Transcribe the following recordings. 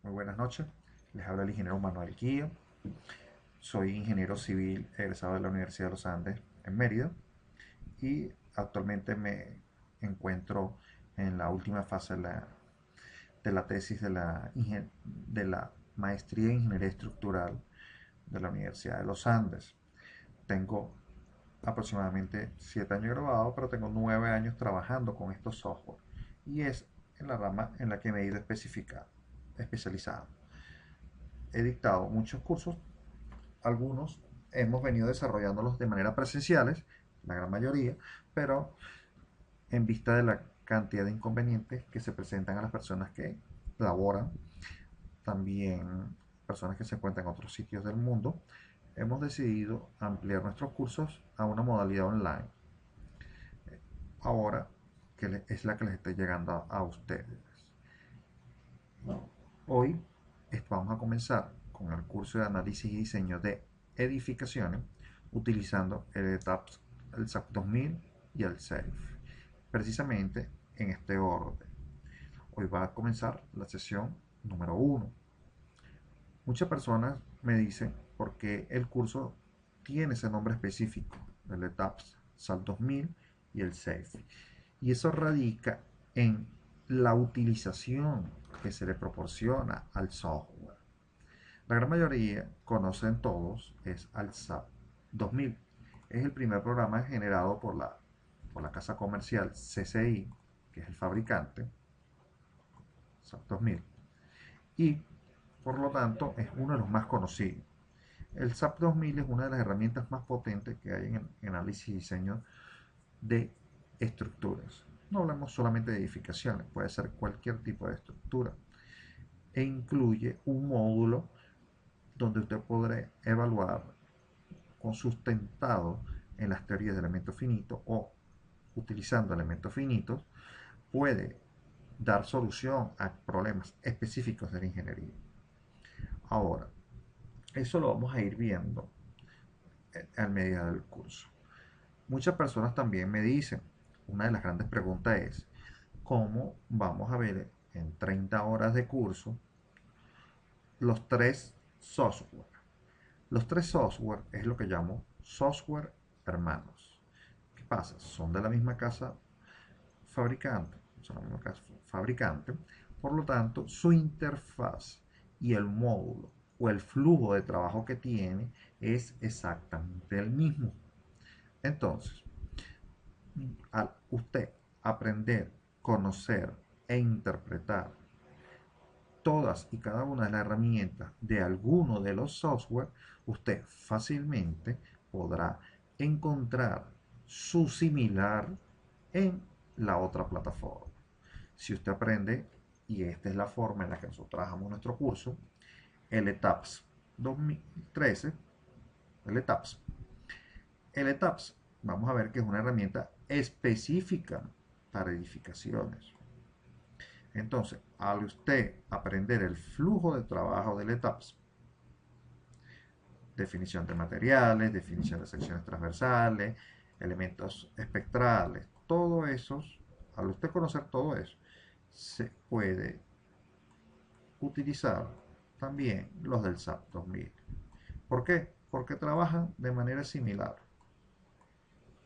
Muy buenas noches. Les habla el ingeniero Manuel Quillo. Soy ingeniero civil egresado de la Universidad de los Andes en Mérida y actualmente me encuentro en la última fase de la tesis de la maestría en ingeniería estructural de la Universidad de los Andes. Tengo aproximadamente 7 años graduado, pero tengo 9 años trabajando con estos software y es en la rama en la que me he ido especializado. He dictado muchos cursos. Algunos hemos venido desarrollándolos de manera presenciales, la gran mayoría, pero en vista de la cantidad de inconvenientes que se presentan a las personas que laboran, también personas que se encuentran en otros sitios del mundo, hemos decidido ampliar nuestros cursos a una modalidad online. Ahora que es la que les está llegando a ustedes. Hoy vamos a comenzar con el curso de análisis y diseño de edificaciones utilizando el ETAPS, el SAP 2000 y el SAFE, precisamente en este orden. Hoy va a comenzar la sesión número 1. Muchas personas me dicen por qué el curso tiene ese nombre específico, el ETAPS, SAP 2000 y el SAFE. Y eso radica en la utilización que se le proporciona al software. La gran mayoría conocen todos es al SAP 2000. Es el primer programa generado por la casa comercial CCI, que es el fabricante, SAP 2000. Y por lo tanto es uno de los más conocidos. El SAP 2000 es una de las herramientas más potentes que hay en análisis y diseño de estructuras. No hablamos solamente de edificaciones, puede ser cualquier tipo de estructura. E incluye un módulo donde usted podrá evaluar con sustentado en las teorías de elementos finitos o utilizando elementos finitos, puede dar solución a problemas específicos de la ingeniería. Ahora, eso lo vamos a ir viendo a medida del curso. Muchas personas también me dicen, una de las grandes preguntas es, ¿cómo vamos a ver en 30 horas de curso los tres software? Los tres software es lo que llamo software hermanos. ¿Qué pasa? Son de la misma casa fabricante, son la misma casa fabricante, por lo tanto, su interfaz y el módulo o el flujo de trabajo que tiene es exactamente el mismo. Entonces, al usted aprender, conocer e interpretar todas y cada una de las herramientas de alguno de los software, usted fácilmente podrá encontrar su similar en la otra plataforma. Si usted aprende, y esta es la forma en la que nosotros trabajamos nuestro curso, el ETAPS 2013, el ETAPS. El ETAPS, vamos a ver que es una herramienta específica para edificaciones. Entonces, al usted aprender el flujo de trabajo del ETAPS, definición de materiales, definición de secciones transversales, elementos espectrales, todo eso, al usted conocer todo eso, se puede utilizar también los del SAP 2000. ¿Por qué? Porque trabajan de manera similar,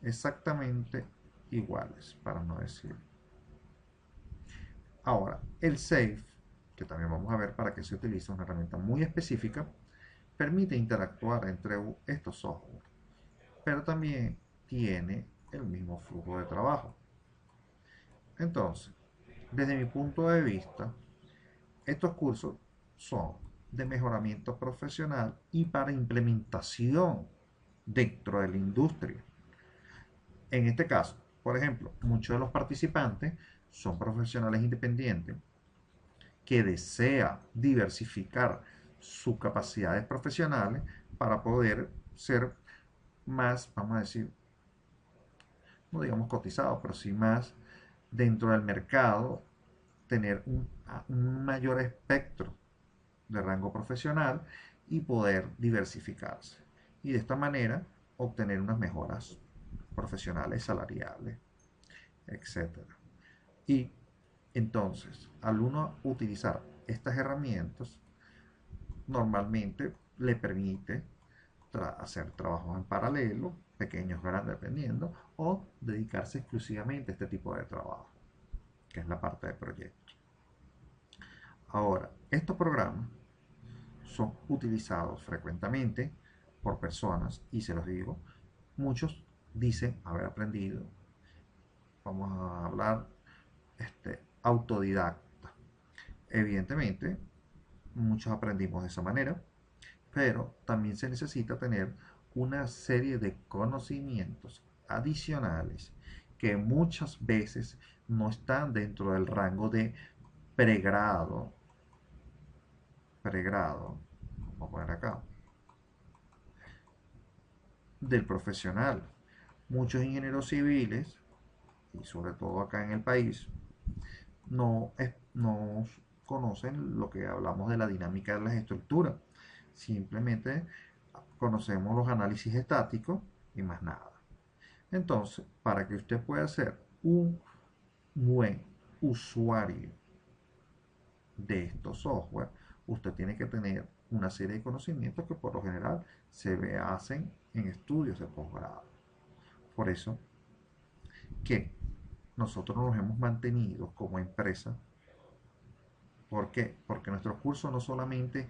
exactamente iguales, para no decir. Ahora, el SAFE, que también vamos a ver para qué se utiliza, una herramienta muy específica, permite interactuar entre estos software, pero también tiene el mismo flujo de trabajo. Entonces, desde mi punto de vista, estos cursos son de mejoramiento profesional y para implementación dentro de la industria. En este caso, por ejemplo, muchos de los participantes son profesionales independientes que desea diversificar sus capacidades profesionales para poder ser más, vamos a decir, no digamos cotizado, pero sí más dentro del mercado, tener un mayor espectro de rango profesional y poder diversificarse. Y de esta manera obtener unas mejoras profesionales, salariales, etcétera. Y entonces, al uno utilizar estas herramientas normalmente le permite hacer trabajos en paralelo, pequeños, grandes, dependiendo, o dedicarse exclusivamente a este tipo de trabajo, que es la parte de proyecto. Ahora, estos programas son utilizados frecuentemente por personas, y se los digo, muchos dicen haber aprendido, vamos a hablar, autodidacta. Evidentemente, muchos aprendimos de esa manera, pero también se necesita tener una serie de conocimientos adicionales que muchas veces no están dentro del rango de pregrado, vamos a poner acá, del profesional. Muchos ingenieros civiles, y sobre todo acá en el país, no conocen lo que hablamos de la dinámica de las estructuras. Simplemente conocemos los análisis estáticos y más nada. Entonces, para que usted pueda ser un buen usuario de estos software, usted tiene que tener una serie de conocimientos que por lo general se hacen en estudios de posgrado. Por eso que nosotros nos hemos mantenido como empresa. ¿Por qué? Porque nuestro curso no solamente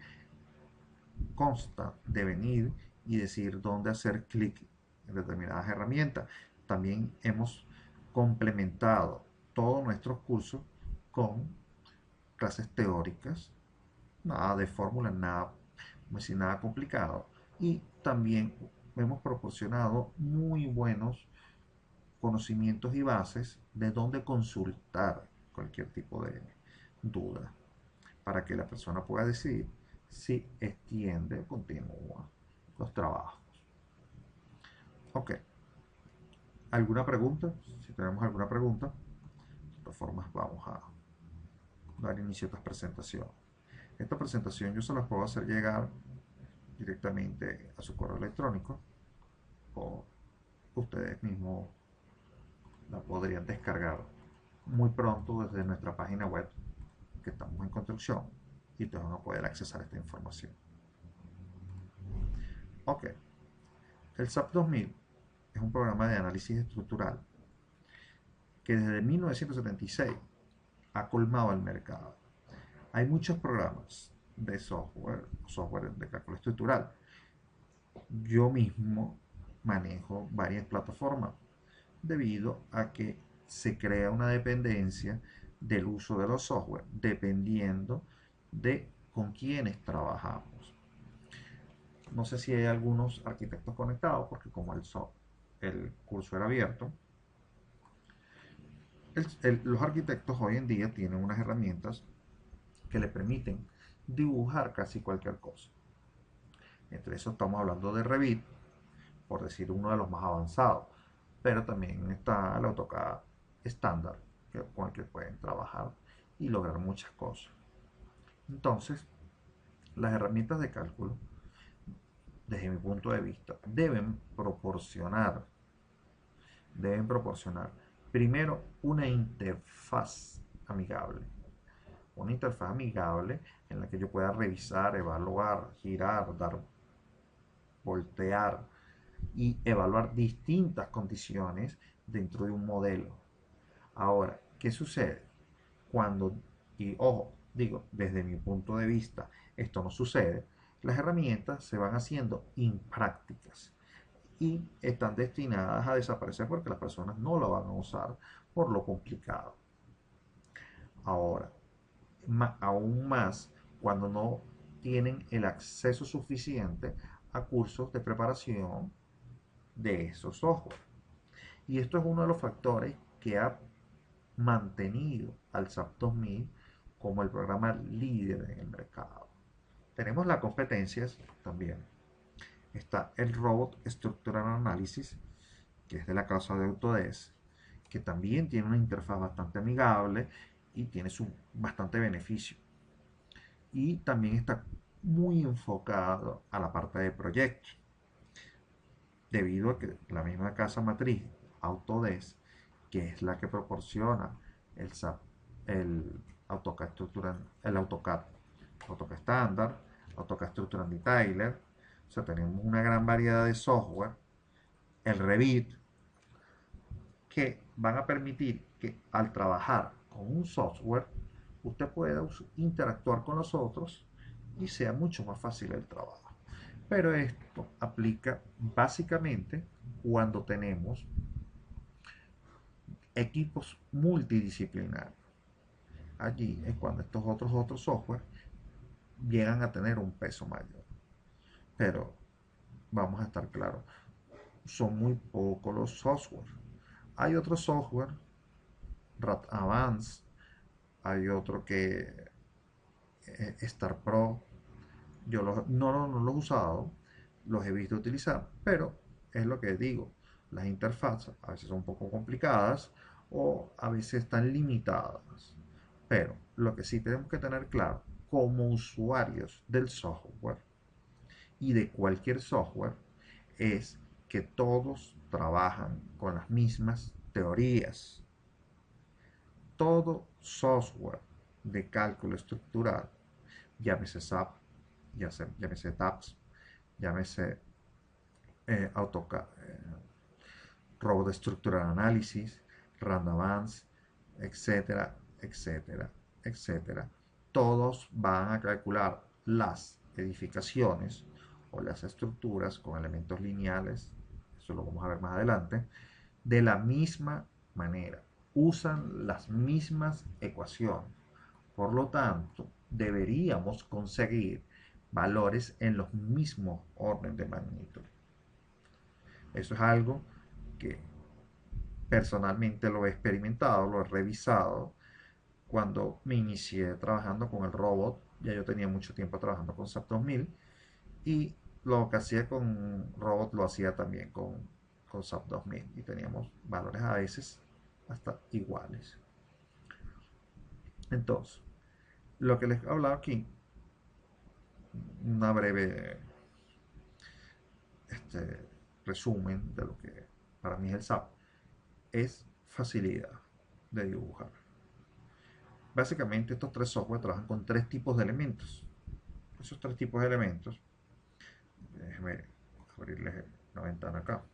consta de venir y decir dónde hacer clic en determinadas herramientas, también hemos complementado todos nuestros cursos con clases teóricas, nada de fórmulas, nada, nada complicado, y también hemos proporcionado muy buenos conocimientos y bases de dónde consultar cualquier tipo de duda, para que la persona pueda decidir si extiende o continúa los trabajos. Ok, ¿alguna pregunta? Si tenemos alguna pregunta, de todas formas vamos a dar inicio a esta presentación. Esta presentación yo se las puedo hacer llegar directamente a su correo electrónico, o ustedes mismos la podrían descargar muy pronto desde nuestra página web, que estamos en construcción, y ustedes van a poder accesar a esta información. Ok, el SAP 2000 es un programa de análisis estructural que desde 1976 ha colmado el mercado. Hay muchos programas de software de cálculo estructural. Yo mismo manejo varias plataformas debido a que se crea una dependencia del uso de los software dependiendo de con quiénes trabajamos. No sé si hay algunos arquitectos conectados, porque como el curso era abierto, los arquitectos hoy en día tienen unas herramientas que le permiten dibujar casi cualquier cosa. Entre eso estamos hablando de Revit, por decir uno de los más avanzados, pero también está el AutoCAD estándar, con el que pueden trabajar y lograr muchas cosas. Entonces, las herramientas de cálculo, desde mi punto de vista, deben proporcionar primero una interfaz amigable. Una interfaz amigable en la que yo pueda revisar, evaluar, girar, voltear y evaluar distintas condiciones dentro de un modelo. Ahora, ¿qué sucede? Y ojo, digo, desde mi punto de vista, esto no sucede, las herramientas se van haciendo imprácticas y están destinadas a desaparecer porque las personas no la van a usar por lo complicado. Ahora, aún más cuando no tienen el acceso suficiente a cursos de preparación de esos software. Y esto es uno de los factores que ha mantenido al SAP 2000 como el programa líder en el mercado. Tenemos las competencias también. Está el Robot Structural Analysis, que es de la casa de Autodesk, que también tiene una interfaz bastante amigable y tiene bastante beneficio. Y también está muy enfocado a la parte de proyectos, debido a que la misma casa matriz, Autodesk, que es la que proporciona el el AutoCAD estándar, AutoCAD Structural Detailer. O sea, tenemos una gran variedad de software, el Revit, que van a permitir que al trabajar con un software, usted pueda interactuar con los otros y sea mucho más fácil el trabajo. Pero esto aplica básicamente cuando tenemos equipos multidisciplinarios. Allí es cuando estos otros software llegan a tener un peso mayor. Pero vamos a estar claros, son muy pocos los software. Hay otro software, RAD Advance, hay otro que Star Pro. Yo no los he usado, los he visto utilizar, pero es lo que digo, las interfaces a veces son un poco complicadas o a veces están limitadas. Pero lo que sí tenemos que tener claro como usuarios del software y de cualquier software es que todos trabajan con las mismas teorías. Todo software de cálculo estructural, llámese SAP, llámese TAPS, llámese AutoCAD, Robot Structural Analysis, Randavance, etcétera, etcétera, etcétera. Todos van a calcular las edificaciones o las estructuras con elementos lineales, eso lo vamos a ver más adelante, de la misma manera. Usan las mismas ecuaciones. Por lo tanto, deberíamos conseguir valores en los mismos órdenes de magnitud. Eso es algo que personalmente lo he experimentado, lo he revisado. Cuando me inicié trabajando con el robot, ya yo tenía mucho tiempo trabajando con SAP 2000 y lo que hacía con robot lo hacía también con SAP 2000 y teníamos valores a veces hasta iguales. Entonces, lo que les he hablado aquí, una breve resumen de lo que para mí es el SAP, es facilidad de dibujar. Básicamente estos tres software trabajan con tres tipos de elementos. Esos tres tipos de elementos, déjenme abrirles la ventana acá.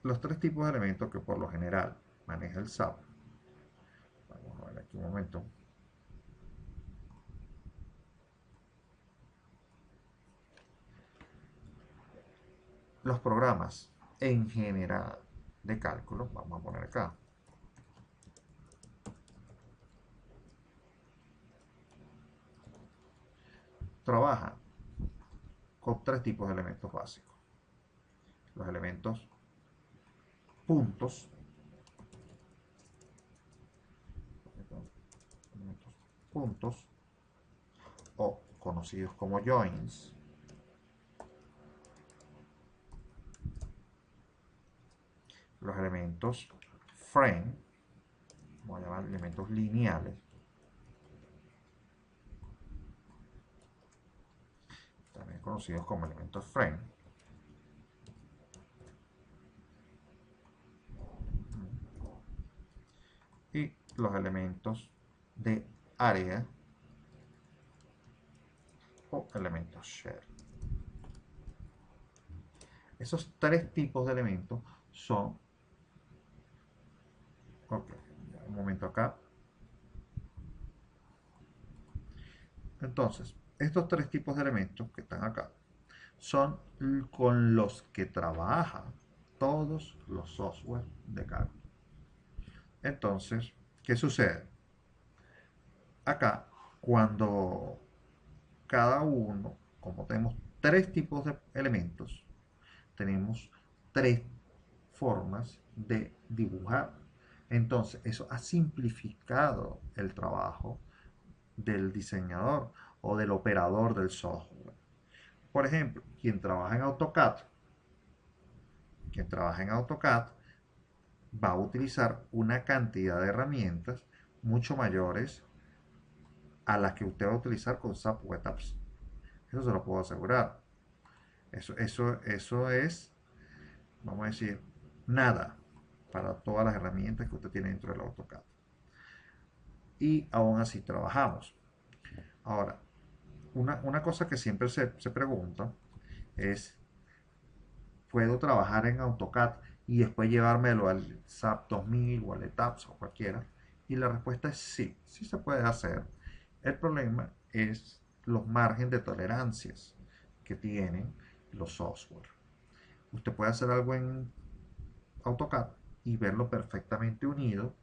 Los tres tipos de elementos que por lo general maneja el SAP. Vamos a ver aquí un momento. Los programas en general de cálculo, vamos a poner acá, trabajan con tres tipos de elementos básicos. Los elementos puntos, o conocidos como joins, los elementos frame, vamos a llamar elementos lineales, también conocidos como elementos frame, y los elementos de área o elementos share. Esos tres tipos de elementos son, ok, un momento acá. Entonces, estos tres tipos de elementos que están acá son con los que trabajan todos los software de cálculo. Entonces, ¿qué sucede? Acá, cuando cada uno, como tenemos tres tipos de elementos, tenemos tres formas de dibujar. Entonces, eso ha simplificado el trabajo del diseñador o del operador del software. Por ejemplo, quien trabaja en AutoCAD va a utilizar una cantidad de herramientas mucho mayores a las que usted va a utilizar con SAP Web Apps. Eso se lo puedo asegurar. Eso es, vamos a decir, nada para todas las herramientas que usted tiene dentro del AutoCAD. Y aún así trabajamos. Ahora, una cosa que siempre se pregunta es, ¿puedo trabajar en AutoCAD y después llevármelo al SAP 2000 o al ETAPS o cualquiera? Y la respuesta es sí, sí se puede hacer. El problema es los márgenes de tolerancias que tienen los software. Usted puede hacer algo en AutoCAD y verlo perfectamente unido.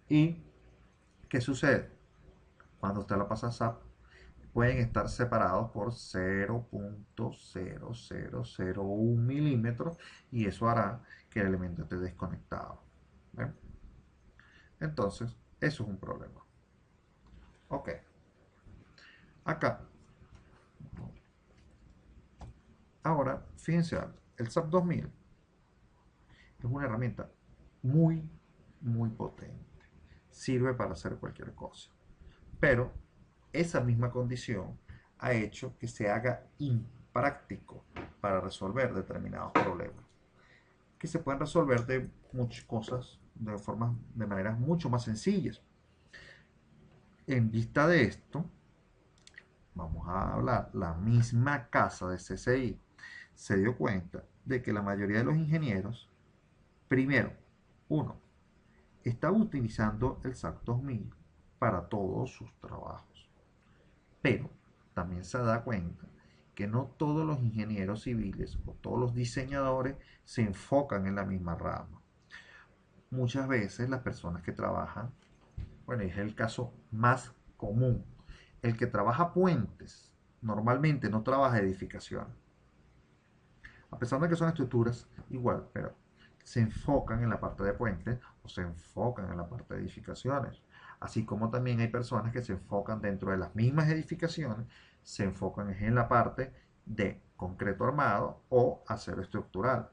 ¿Y qué sucede? Cuando usted lo pasa a SAP, pueden estar separados por 0.0001 milímetros y eso hará que el elemento esté desconectado. ¿Ven? Entonces, eso es un problema. Ok. Acá. Ahora, fíjense algo. El SAP 2000 es una herramienta muy, muy potente. Sirve para hacer cualquier cosa. Pero esa misma condición ha hecho que se haga impráctico para resolver determinados problemas, que se pueden resolver de muchas cosas de maneras mucho más sencillas. En vista de esto, vamos a hablar, la misma casa de CCI se dio cuenta de que la mayoría de los ingenieros, primero, uno, estaba utilizando el SAP 2000 para todos sus trabajos, pero también se da cuenta que no todos los ingenieros civiles o todos los diseñadores se enfocan en la misma rama. Muchas veces las personas que trabajan, bueno, es el caso más común, el que trabaja puentes normalmente no trabaja edificación, a pesar de que son estructuras igual, pero se enfocan en la parte de puentes o se enfocan en la parte de edificaciones. Así como también hay personas que se enfocan dentro de las mismas edificaciones, se enfocan en la parte de concreto armado o acero estructural.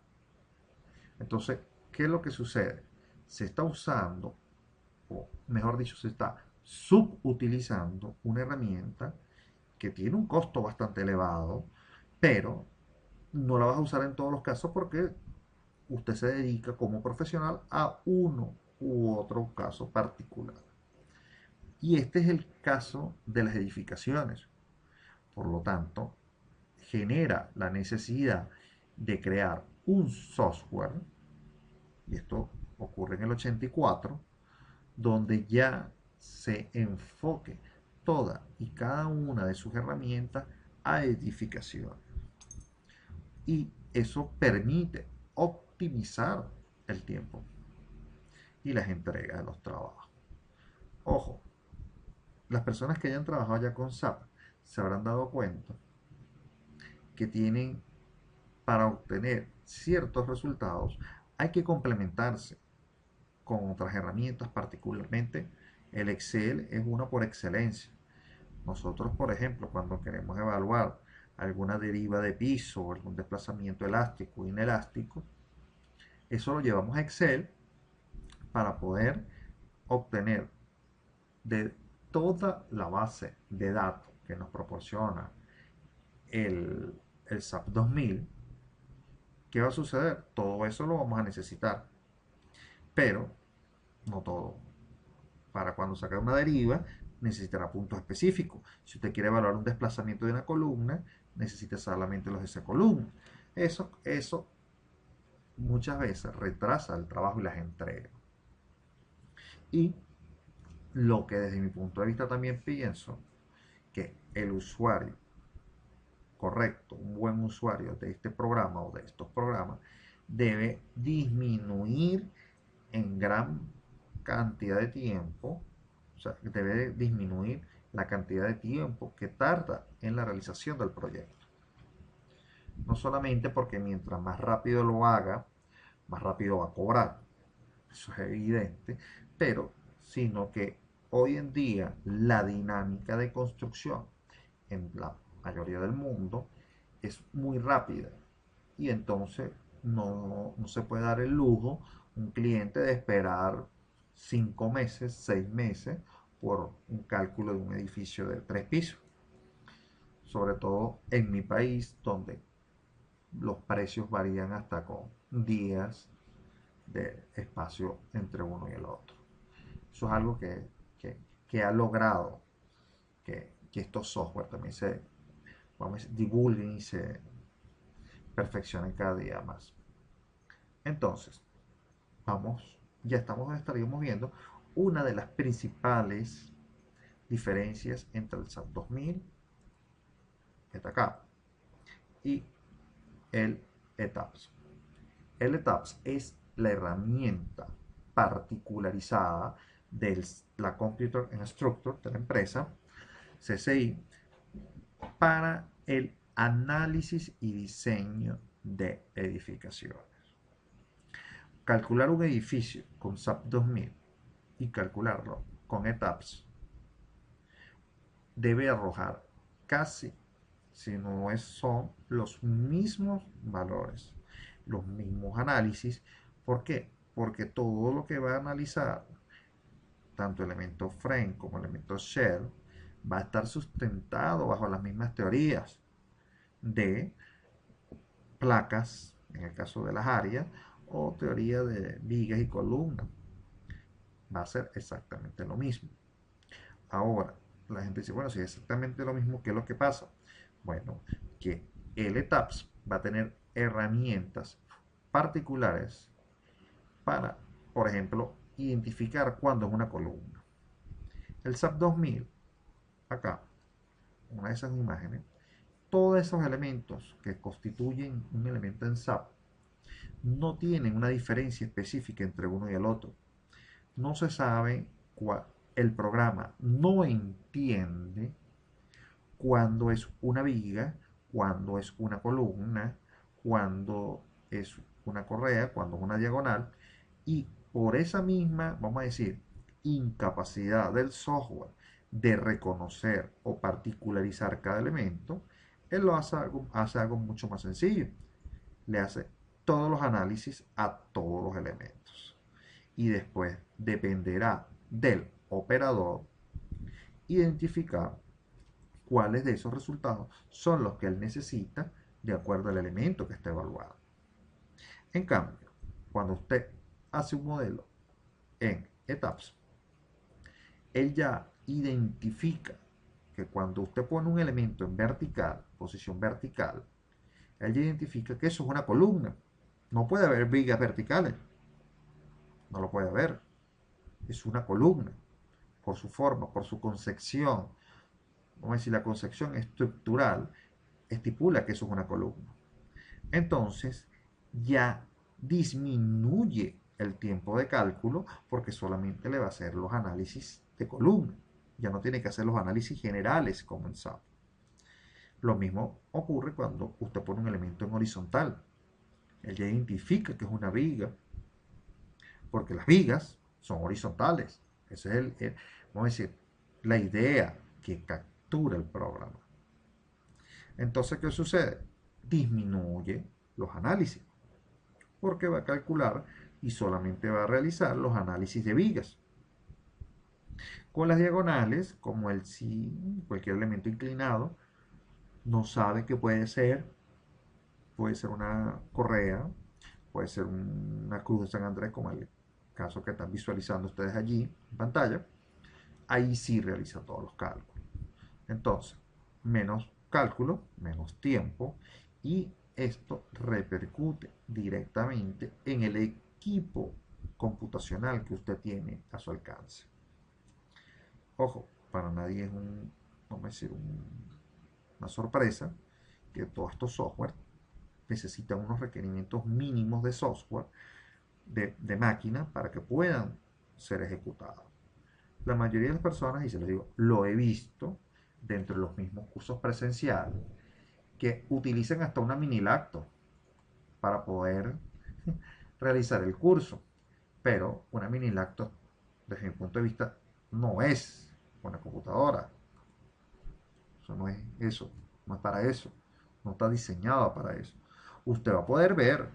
Entonces, ¿qué es lo que sucede? Se está usando, o mejor dicho, se está subutilizando una herramienta que tiene un costo bastante elevado, pero no la vas a usar en todos los casos porque usted se dedica como profesional a uno u otro caso particular. Y este es el caso de las edificaciones. Por lo tanto, genera la necesidad de crear un software, y esto ocurre en el 84, donde ya se enfoque toda y cada una de sus herramientas a edificación. Y eso permite optimizar el tiempo y las entregas de los trabajos. Ojo, las personas que hayan trabajado ya con SAP se habrán dado cuenta que tienen, para obtener ciertos resultados, hay que complementarse con otras herramientas, particularmente el Excel es una por excelencia. Nosotros, por ejemplo, cuando queremos evaluar alguna deriva de piso o algún desplazamiento elástico o inelástico, eso lo llevamos a Excel para poder obtener de toda la base de datos que nos proporciona el SAP 2000. ¿Qué va a suceder? Todo eso lo vamos a necesitar, pero no todo. Para cuando saque una deriva, necesitará puntos específicos. Si usted quiere evaluar un desplazamiento de una columna, necesita solamente los de esa columna. Eso muchas veces retrasa el trabajo y las entregas. Y lo que desde mi punto de vista también pienso, que el usuario correcto, un buen usuario de este programa o de estos programas, debe disminuir en gran cantidad de tiempo, o sea, debe disminuir la cantidad de tiempo que tarda en la realización del proyecto. No solamente porque mientras más rápido lo haga, más rápido va a cobrar, eso es evidente, pero sino que hoy en día la dinámica de construcción en la mayoría del mundo es muy rápida y entonces no se puede dar el lujo un cliente de esperar 5 meses, 6 meses por un cálculo de un edificio de 3 pisos. Sobre todo en mi país, donde los precios varían hasta con días de espacio entre uno y el otro. Eso es algo que ha logrado que estos software también se, vamos a decir, divulguen y se perfeccionen cada día más. Entonces, ya estaríamos viendo una de las principales diferencias entre el SAP 2000, que está acá, y el ETAPS. El ETAPS es la herramienta particularizada de la Computer and Structure de la empresa CCI para el análisis y diseño de edificaciones. Calcular un edificio con SAP 2000 y calcularlo con ETAPS debe arrojar casi, si no son los mismos valores, los mismos análisis. ¿Por qué? Porque todo lo que va a analizar, tanto elemento frame como elemento shell, va a estar sustentado bajo las mismas teorías de placas, en el caso de las áreas, o teoría de vigas y columnas. Va a ser exactamente lo mismo. Ahora, la gente dice, bueno, si es exactamente lo mismo, ¿qué es lo que pasa? Bueno, que el ETAPS va a tener herramientas particulares para, por ejemplo, identificar cuándo es una columna. El SAP 2000, acá, una de esas imágenes, todos esos elementos que constituyen un elemento en SAP no tienen una diferencia específica entre uno y el otro. No se sabe cuál, el programa no entiende cuándo es una viga, cuándo es una columna, cuándo es una correa, cuándo es una diagonal, y por esa misma, vamos a decir, incapacidad del software de reconocer o particularizar cada elemento, él hace algo mucho más sencillo. Le hace todos los análisis a todos los elementos. Y después dependerá del operador identificar cuáles de esos resultados son los que él necesita de acuerdo al elemento que está evaluado. En cambio, cuando usted hace un modelo en ETAPS, él ya identifica que cuando usted pone un elemento en vertical, posición vertical, él ya identifica que eso es una columna. No puede haber vigas verticales. No lo puede haber. Es una columna. Por su forma, por su concepción. Vamos a decir, la concepción estructural estipula que eso es una columna. Entonces, ya disminuye el tiempo de cálculo porque solamente le va a hacer los análisis de columna. Ya no tiene que hacer los análisis generales como en SAP. Lo mismo ocurre cuando usted pone un elemento en horizontal. Él ya identifica que es una viga, porque las vigas son horizontales. Ese es vamos a decir, la idea que captura el programa. Entonces, ¿qué sucede? Disminuye los análisis, porque va a calcular y solamente va a realizar los análisis de vigas. Con las diagonales, como el si cualquier elemento inclinado, no sabe qué puede ser una correa, puede ser una cruz de San Andrés, como el caso que están visualizando ustedes allí en pantalla. Ahí sí realiza todos los cálculos. Entonces, menos cálculo, menos tiempo, y esto repercute directamente en el equipo computacional que usted tiene a su alcance. Ojo, para nadie es vamos a decir, una sorpresa que todos estos software necesitan unos requerimientos mínimos de software, de máquina, para que puedan ser ejecutados. La mayoría de las personas, y se lo digo, lo he visto dentro de los mismos cursos presenciales, que utilizan hasta una mini laptop para poder realizar el curso. Pero una mini laptop, desde mi punto de vista, no es una computadora. Eso no es eso, no es para eso. No está diseñada para eso. Usted va a poder ver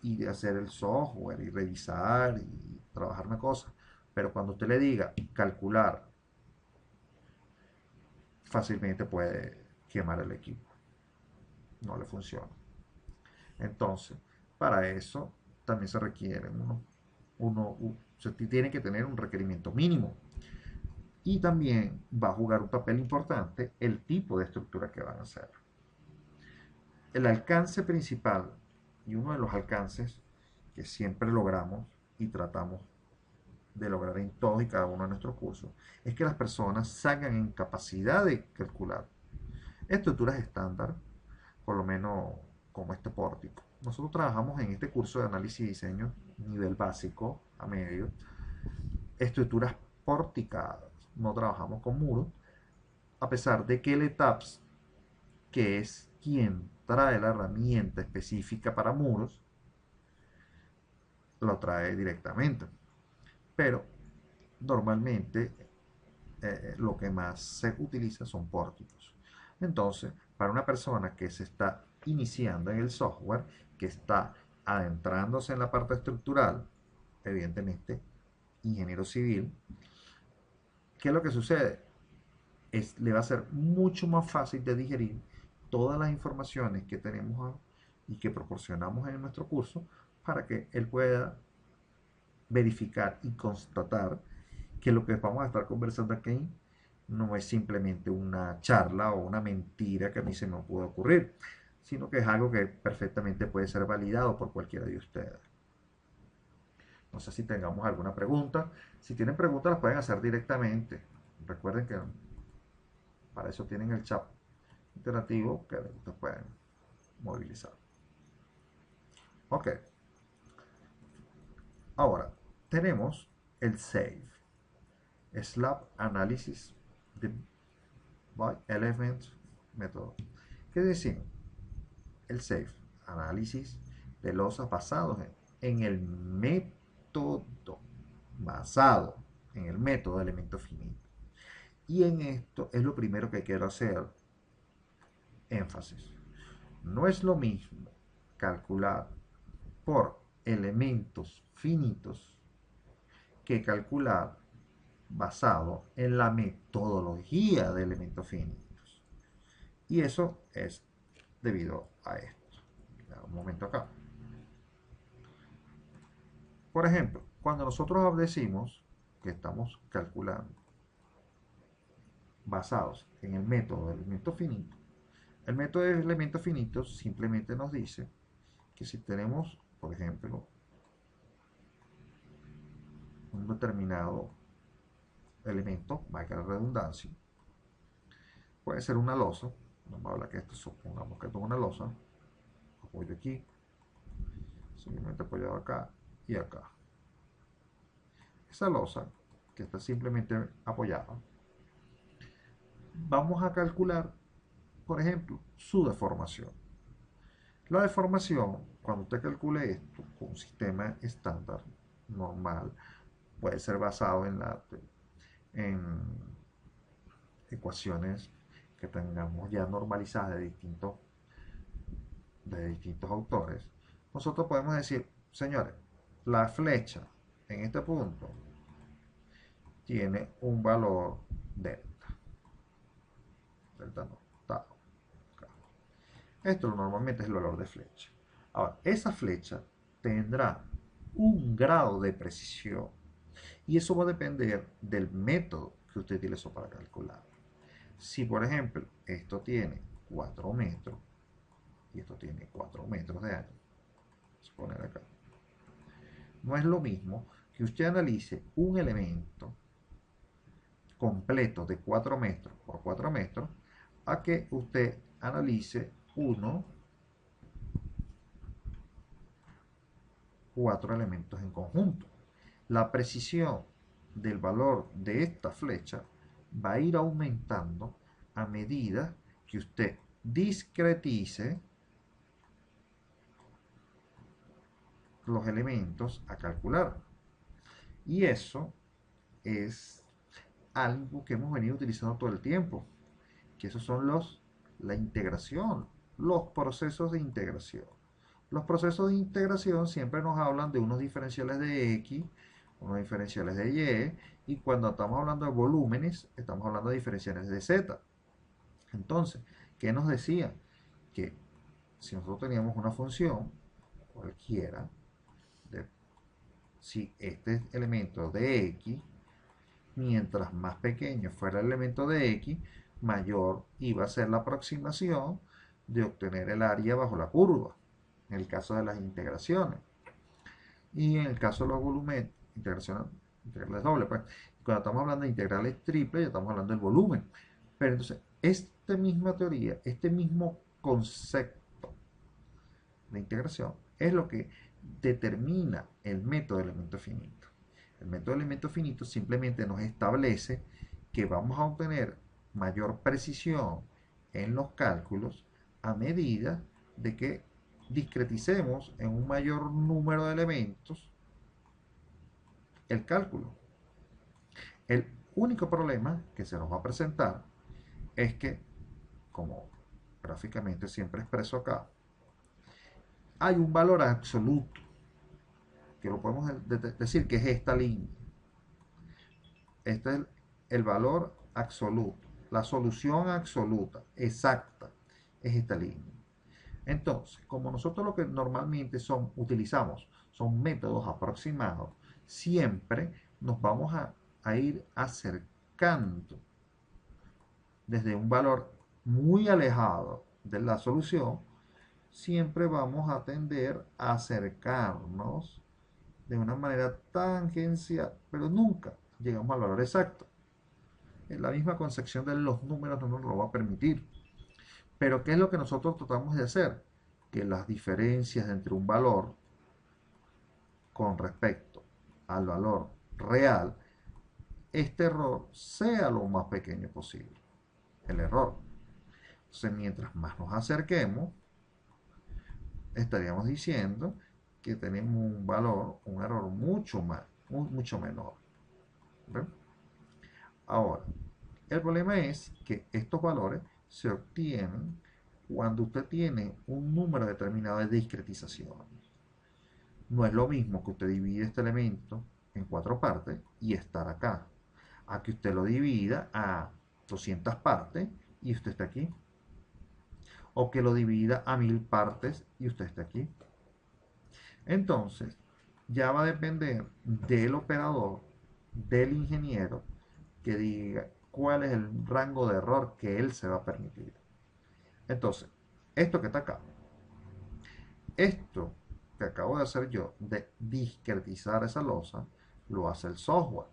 y hacer el software y revisar y trabajar una cosa. Pero cuando usted le diga calcular, fácilmente puede quemar el equipo. No le funciona. Entonces, para eso también se requieren se tiene que tener un requerimiento mínimo. Y también va a jugar un papel importante el tipo de estructura que van a hacer. El alcance principal y uno de los alcances que siempre logramos y tratamos de lograr en todos y cada uno de nuestros cursos es que las personas salgan en capacidad de calcular estructuras estándar, por lo menos como este pórtico. Nosotros trabajamos en este curso de análisis y diseño nivel básico a medio, estructuras porticadas. No trabajamos con muros, a pesar de que el ETAPS, que es quien trae la herramienta específica para muros, lo trae directamente. Pero normalmente lo que más se utiliza son pórticos. Entonces, para una persona que se está iniciando en el software, que está adentrándose en la parte estructural, evidentemente, ingeniero civil, ¿qué es lo que sucede? Le va a ser mucho más fácil de digerir todas las informaciones que tenemos y que proporcionamos en nuestro curso para que él pueda verificar y constatar que lo que vamos a estar conversando aquí no es simplemente una charla o una mentira que a mí se me puede ocurrir, sino que es algo que perfectamente puede ser validado por cualquiera de ustedes. No sé si tengamos alguna pregunta. Si tienen preguntas las pueden hacer directamente. Recuerden que para eso tienen el chat interactivo que ustedes pueden movilizar. Ok. Ahora, tenemos el SAVE. Slab Analysis by Element Method. ¿Qué decimos? El SAFE, análisis de losas basados en el método, basado en el método de elemento finito. Y en esto es lo primero que quiero hacer énfasis. No es lo mismo calcular por elementos finitos que calcular basado en la metodología de elementos finitos. Y eso es debido a esto. Un momento acá. Por ejemplo, cuando nosotros decimos que estamos calculando basados en el método de elemento finito, el método de elementos finitos simplemente nos dice que si tenemos, por ejemplo, un determinado elemento, valga la redundancia, puede ser una losa, vamos a hablar que esto, supongamos que esto es una losa, apoyo aquí, simplemente apoyado acá y acá. Esa losa, que está simplemente apoyada, vamos a calcular, por ejemplo, su deformación. La deformación, cuando usted calcule esto con un sistema estándar normal, puede ser basado en ecuaciones que tengamos ya normalizadas de distintos autores. Nosotros podemos decir, señores, la flecha en este punto tiene un valor delta. Delta no, está. Esto normalmente es el valor de flecha. Ahora, esa flecha tendrá un grado de precisión y eso va a depender del método que usted utilizó para calcular. Si, por ejemplo, esto tiene 4 metros y esto tiene 4 metros de ancho, vamos a poner acá. No es lo mismo que usted analice un elemento completo de 4 metros por 4 metros a que usted analice 4 elementos en conjunto. La precisión del valor de esta flecha va a ir aumentando a medida que usted discretice los elementos a calcular. Y eso es algo que hemos venido utilizando todo el tiempo, que esos son la integración, los procesos de integración. Los procesos de integración siempre nos hablan de unos diferenciales de X, unos diferenciales de Y, y cuando estamos hablando de volúmenes, estamos hablando de diferenciales de Z. Entonces, ¿qué nos decía? Que si nosotros teníamos una función cualquiera si este elemento de X, mientras más pequeño fuera el elemento de X, mayor iba a ser la aproximación de obtener el área bajo la curva, en el caso de las integraciones. Y en el caso de los volúmenes, integrales dobles, pues, cuando estamos hablando de integrales triples, ya estamos hablando del volumen. Pero entonces, esta misma teoría, este mismo concepto de integración, es lo que determina el método de elemento finito. El método de elemento finito simplemente nos establece que vamos a obtener mayor precisión en los cálculos a medida de que discreticemos en un mayor número de elementos el cálculo. El único problema que se nos va a presentar es que, como gráficamente siempre expreso acá, hay un valor absoluto, que lo podemos decir que es esta línea. Este es el valor absoluto, la solución absoluta, exacta, es esta línea. Entonces, como nosotros lo que normalmente utilizamos son métodos aproximados, siempre nos vamos a ir acercando desde un valor muy alejado de la solución, siempre vamos a tender a acercarnos de una manera tangencial, pero nunca llegamos al valor exacto. La misma concepción de los números no nos lo va a permitir. Pero ¿qué es lo que nosotros tratamos de hacer? Que las diferencias entre un valor con respecto al valor real, este error sea lo más pequeño posible. El error. Entonces, mientras más nos acerquemos, estaríamos diciendo que tenemos un valor, un error mucho menor. ¿Ven? Ahora, el problema es que estos valores se obtienen cuando usted tiene un número determinado de discretizaciones. No es lo mismo que usted divide este elemento en 4 partes y estar acá, a que usted lo divida a 200 partes y usted está aquí, o que lo divida a 1000 partes y usted está aquí. Entonces, ya va a depender del operador, del ingeniero, que diga cuál es el rango de error que él se va a permitir. Entonces, esto que está acá, esto que acabo de hacer yo, de discretizar esa losa, lo hace el software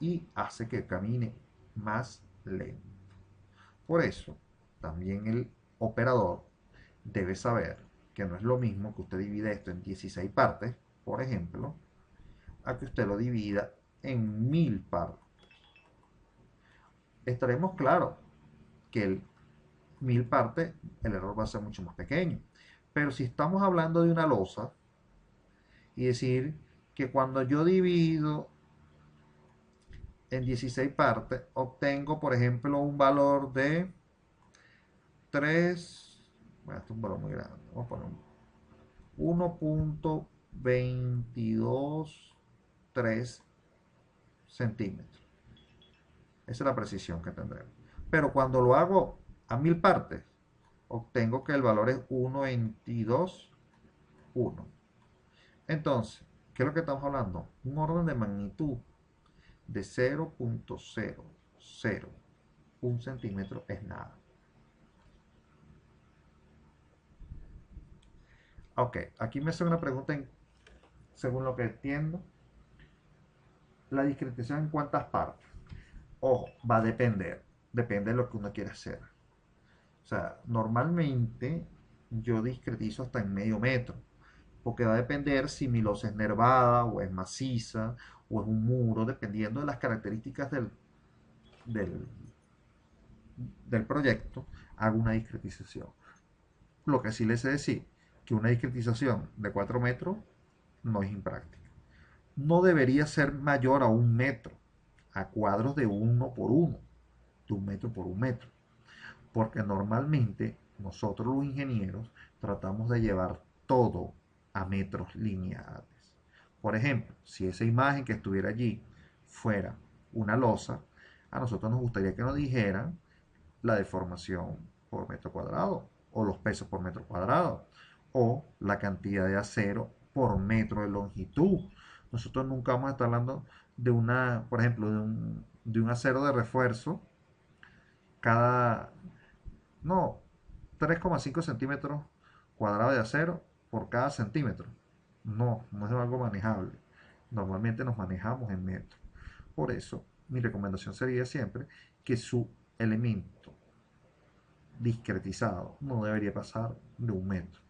y hace que camine más lento. Por eso, también el operador debe saber que no es lo mismo que usted divida esto en 16 partes, por ejemplo, a que usted lo divida en 1000 partes. Estaremos claros que el 1000 partes, el error va a ser mucho más pequeño. Pero si estamos hablando de una losa, y decir que cuando yo divido en 16 partes, obtengo, por ejemplo, un valor de 3, bueno, esto es un valor muy grande, vamos a poner 1.223 centímetros. Esa es la precisión que tendremos. Pero cuando lo hago a 1000 partes, obtengo que el valor es 1.22.1. Entonces, ¿qué es lo que estamos hablando? Un orden de magnitud de 0.001 centímetro es nada. Ok, aquí me hace una pregunta según lo que entiendo. La discretización en cuántas partes. Ojo, va a depender. Depende de lo que uno quiera hacer. O sea, normalmente yo discretizo hasta en medio metro. Porque va a depender si mi losa es nervada o es maciza o es un muro, dependiendo de las características del, del proyecto, hago una discretización. Lo que sí les sé decir, que una discretización de 4 metros no es impráctica. No debería ser mayor a 1 metro, a cuadros de 1 por 1, de 1 metro por 1 metro. Porque normalmente nosotros los ingenieros tratamos de llevar todo a metros lineales. Por ejemplo, si esa imagen que estuviera allí fuera una losa, a nosotros nos gustaría que nos dijeran la deformación por metro cuadrado, o los pesos por metro cuadrado, o la cantidad de acero por metro de longitud, Nosotros nunca vamos a estar hablando de una, por ejemplo, de un acero de refuerzo cada, no, 3,5 centímetros cuadrados de acero por cada centímetro. No, no es algo manejable. Normalmente nos manejamos en metros. Por eso, mi recomendación sería siempre que su elemento discretizado no debería pasar de 1 metro.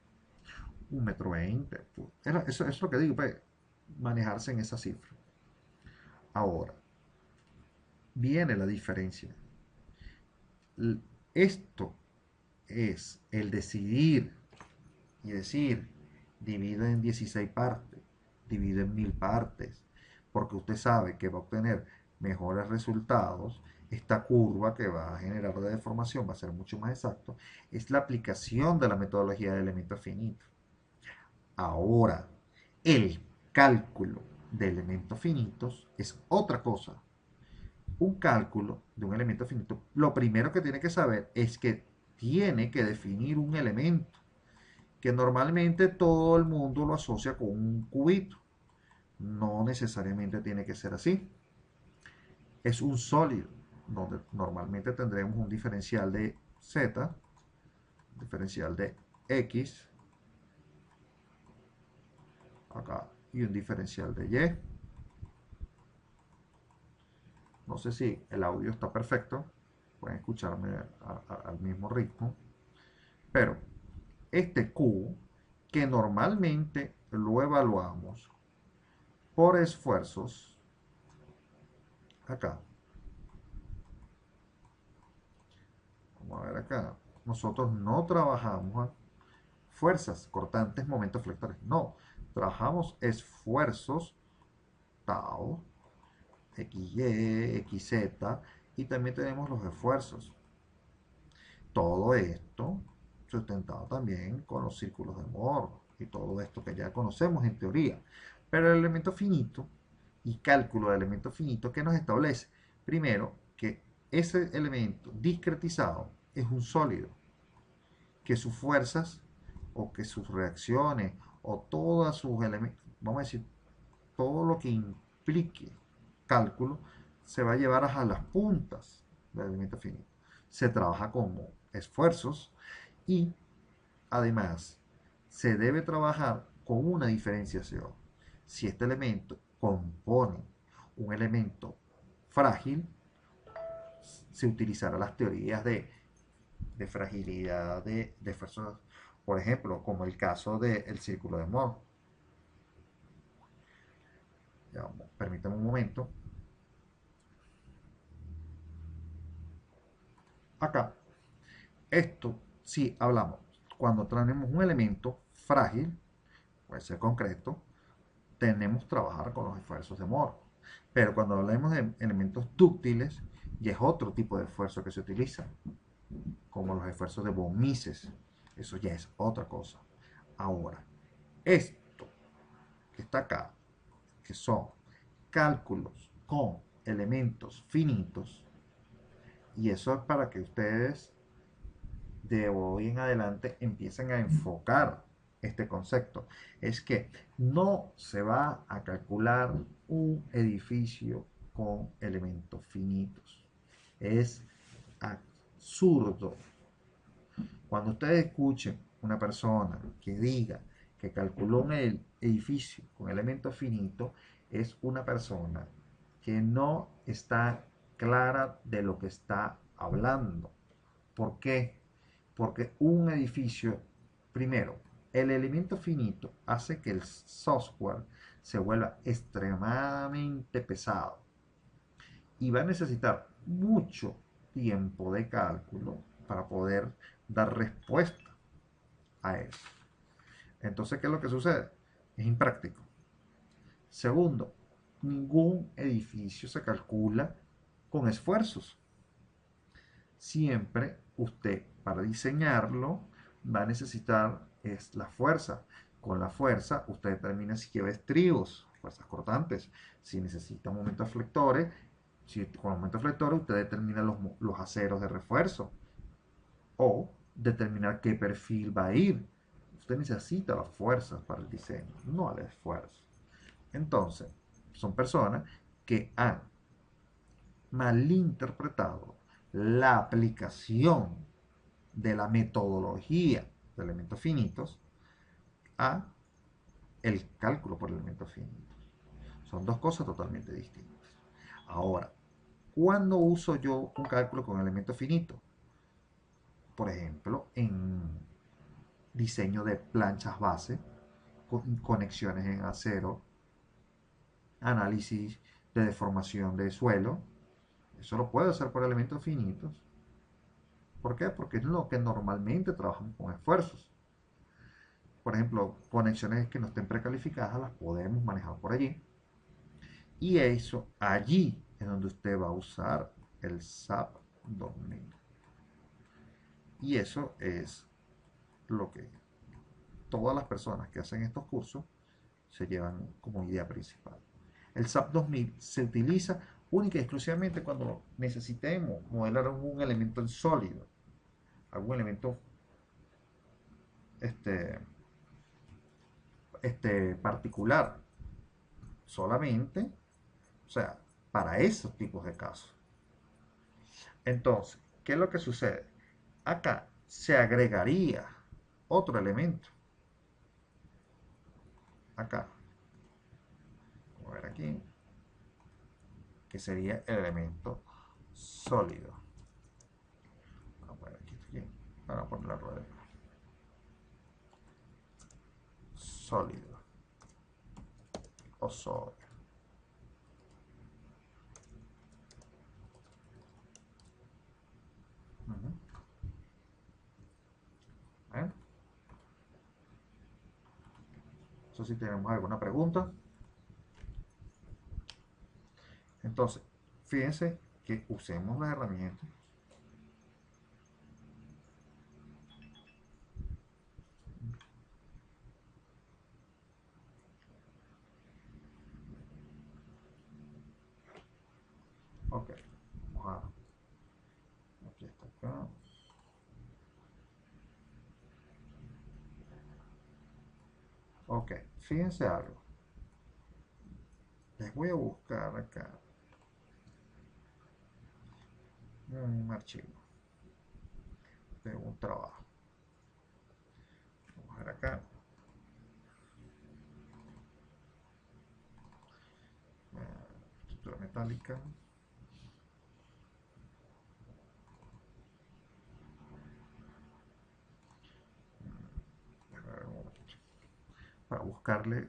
1,20 m. Eso es lo que digo, pues, manejarse en esa cifra. Ahora, viene la diferencia. Esto es el decidir y decir, divido en 16 partes, divido en 1000 partes, porque usted sabe que va a obtener mejores resultados. Esta curva que va a generar de deformación va a ser mucho más exacto. Es la aplicación de la metodología de elementos finitos. Ahora, el cálculo de elementos finitos es otra cosa. Un cálculo de un elemento finito, lo primero que tiene que saber es que tiene que definir un elemento, que normalmente todo el mundo lo asocia con un cubito. No necesariamente tiene que ser así. Es un sólido, donde normalmente tendremos un diferencial de z, diferencial de x, acá, y un diferencial de y. No sé si el audio está perfecto, pueden escucharme al mismo ritmo, pero este Q, que normalmente lo evaluamos por esfuerzos, acá, vamos a ver acá, nosotros no trabajamos fuerzas cortantes, momentos flectores, no, trabajamos esfuerzos, tau, XY, XZ, y también tenemos los esfuerzos. Todo esto sustentado también con los círculos de Mohr y todo esto que ya conocemos en teoría. Pero el elemento finito y cálculo de elemento finito, ¿qué nos establece? Primero, que ese elemento discretizado es un sólido, que sus fuerzas o que sus reacciones o todas sus elementos, vamos a decir, todo lo que implique cálculo se va a llevar a las puntas del elemento finito. Se trabaja como esfuerzos y además se debe trabajar con una diferenciación. Si este elemento compone un elemento frágil, se utilizarán las teorías de fragilidad de esfuerzos, por ejemplo, como el caso del círculo de Mohr. Permítame un momento. Acá, esto sí hablamos. Cuando tenemos un elemento frágil, puede ser concreto, tenemos que trabajar con los esfuerzos de Mohr. Pero cuando hablamos de elementos dúctiles, ya es otro tipo de esfuerzo que se utiliza, como los esfuerzos de von Mises. Eso ya es otra cosa. Ahora, esto que está acá, que son cálculos con elementos finitos, y eso es para que ustedes de hoy en adelante empiecen a enfocar este concepto. Es que no se va a calcular un edificio con elementos finitos. Es absurdo. Cuando ustedes escuchen una persona que diga que calculó un edificio con elementos finitos, es una persona que no está clara de lo que está hablando. ¿Por qué? Porque un edificio, primero, el elemento finito hace que el software se vuelva extremadamente pesado y va a necesitar mucho tiempo de cálculo para poder dar respuesta a eso. Entonces, ¿qué es lo que sucede? Es impráctico. Segundo, ningún edificio se calcula con esfuerzos. Siempre usted, para diseñarlo, va a necesitar es la fuerza. Con la fuerza, usted determina si lleva estribos, fuerzas cortantes, si necesita momentos flectores. Si con momentos flectores usted determina los aceros de refuerzo o determinar qué perfil va a ir. Usted necesita las fuerzas para el diseño, no el esfuerzo. Entonces, son personas que han malinterpretado la aplicación de la metodología de elementos finitos a el cálculo por elementos finitos. Son dos cosas totalmente distintas. Ahora, ¿cuándo uso yo un cálculo con elementos finitos? Por ejemplo, en diseño de planchas base, conexiones en acero, análisis de deformación de suelo. Eso lo puedo hacer por elementos finitos. ¿Por qué? Porque es lo que normalmente trabajamos con esfuerzos. Por ejemplo, conexiones que no estén precalificadas las podemos manejar por allí. Y eso, allí es donde usted va a usar el SAP 2000. Y eso es lo que todas las personas que hacen estos cursos se llevan como idea principal. El SAP 2000 se utiliza única y exclusivamente cuando necesitemos modelar algún elemento en sólido, algún elemento este, particular, solamente, o sea, para esos tipos de casos. Entonces, ¿qué es lo que sucede? Acá se agregaría otro elemento. Acá, vamos a ver aquí, que sería el elemento sólido. Vamos a ver aquí, vamos a poner la rueda. Sólido o sólido. ¿Eh? Eso sí, tenemos alguna pregunta. Entonces, fíjense que usemos las herramientas. Ok, vamos a, aquí está acá. Ok, fíjense algo. Les voy a buscar acá un archivo de un trabajo. Vamos a ver acá. Estructura metálica. Para buscarle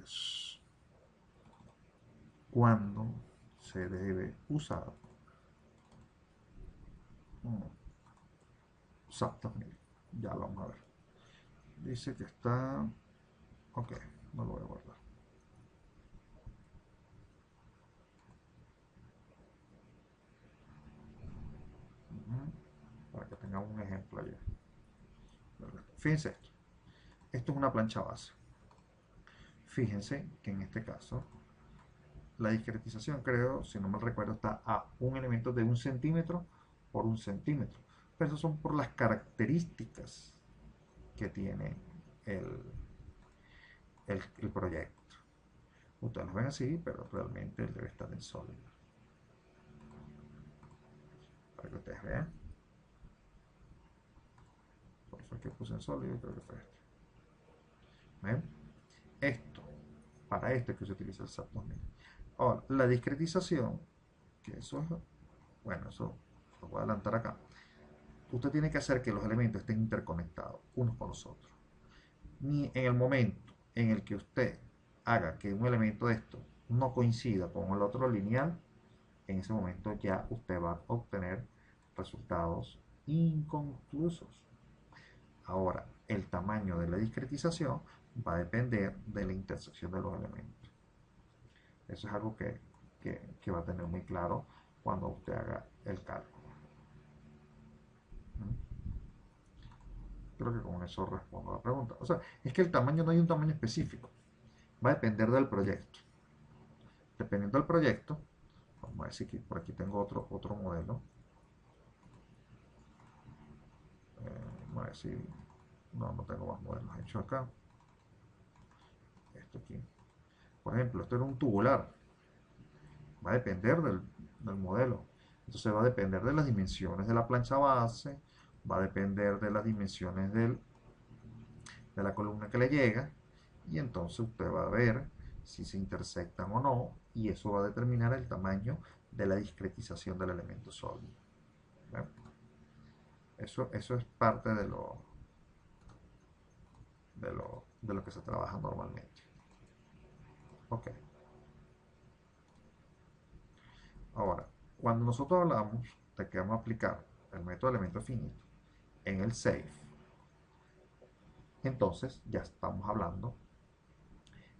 cuándo se debe usar SAP también. Ya lo vamos a ver. Dice que está. Ok, no lo voy a guardar. Para que tengamos un ejemplo allí. Fíjense esto. Esto es una plancha base. Fíjense que en este caso la discretización, creo, si no me recuerdo, está a un elemento de 1 centímetro por 1 centímetro. Pero eso son por las características que tiene el proyecto. Ustedes lo ven así, pero realmente él debe estar en sólido. Para que ustedes vean. Por eso es que puse en sólido, creo que fue este. ¿Ven? Esto, para esto es que se utiliza el SAP 2000. Ahora, la discretización, que eso es, bueno, eso lo voy a adelantar acá. Usted tiene que hacer que los elementos estén interconectados unos con los otros. Ni en el momento en el que usted haga que un elemento de esto no coincida con el otro lineal, en ese momento ya usted va a obtener resultados inconclusos. Ahora, el tamaño de la discretización va a depender de la intersección de los elementos. Eso es algo que va a tener muy claro cuando usted haga el cálculo. Creo que con eso respondo a la pregunta. O sea, es que el tamaño no hay un tamaño específico. Va a depender del proyecto. Dependiendo del proyecto, vamos a ver si por aquí tengo otro modelo. Vamos a ver si no tengo más modelos hechos acá. Esto aquí. Por ejemplo, esto era un tubular. Va a depender del modelo. Entonces va a depender de las dimensiones de la plancha base, va a depender de las dimensiones de la columna que le llega, y entonces usted va a ver si se intersectan o no, y eso va a determinar el tamaño de la discretización del elemento sólido. ¿Ven? Eso es parte de lo que se trabaja normalmente. Ok. Ahora, cuando nosotros hablamos de que vamos a aplicar el método de elemento finito en el SAFE, entonces ya estamos hablando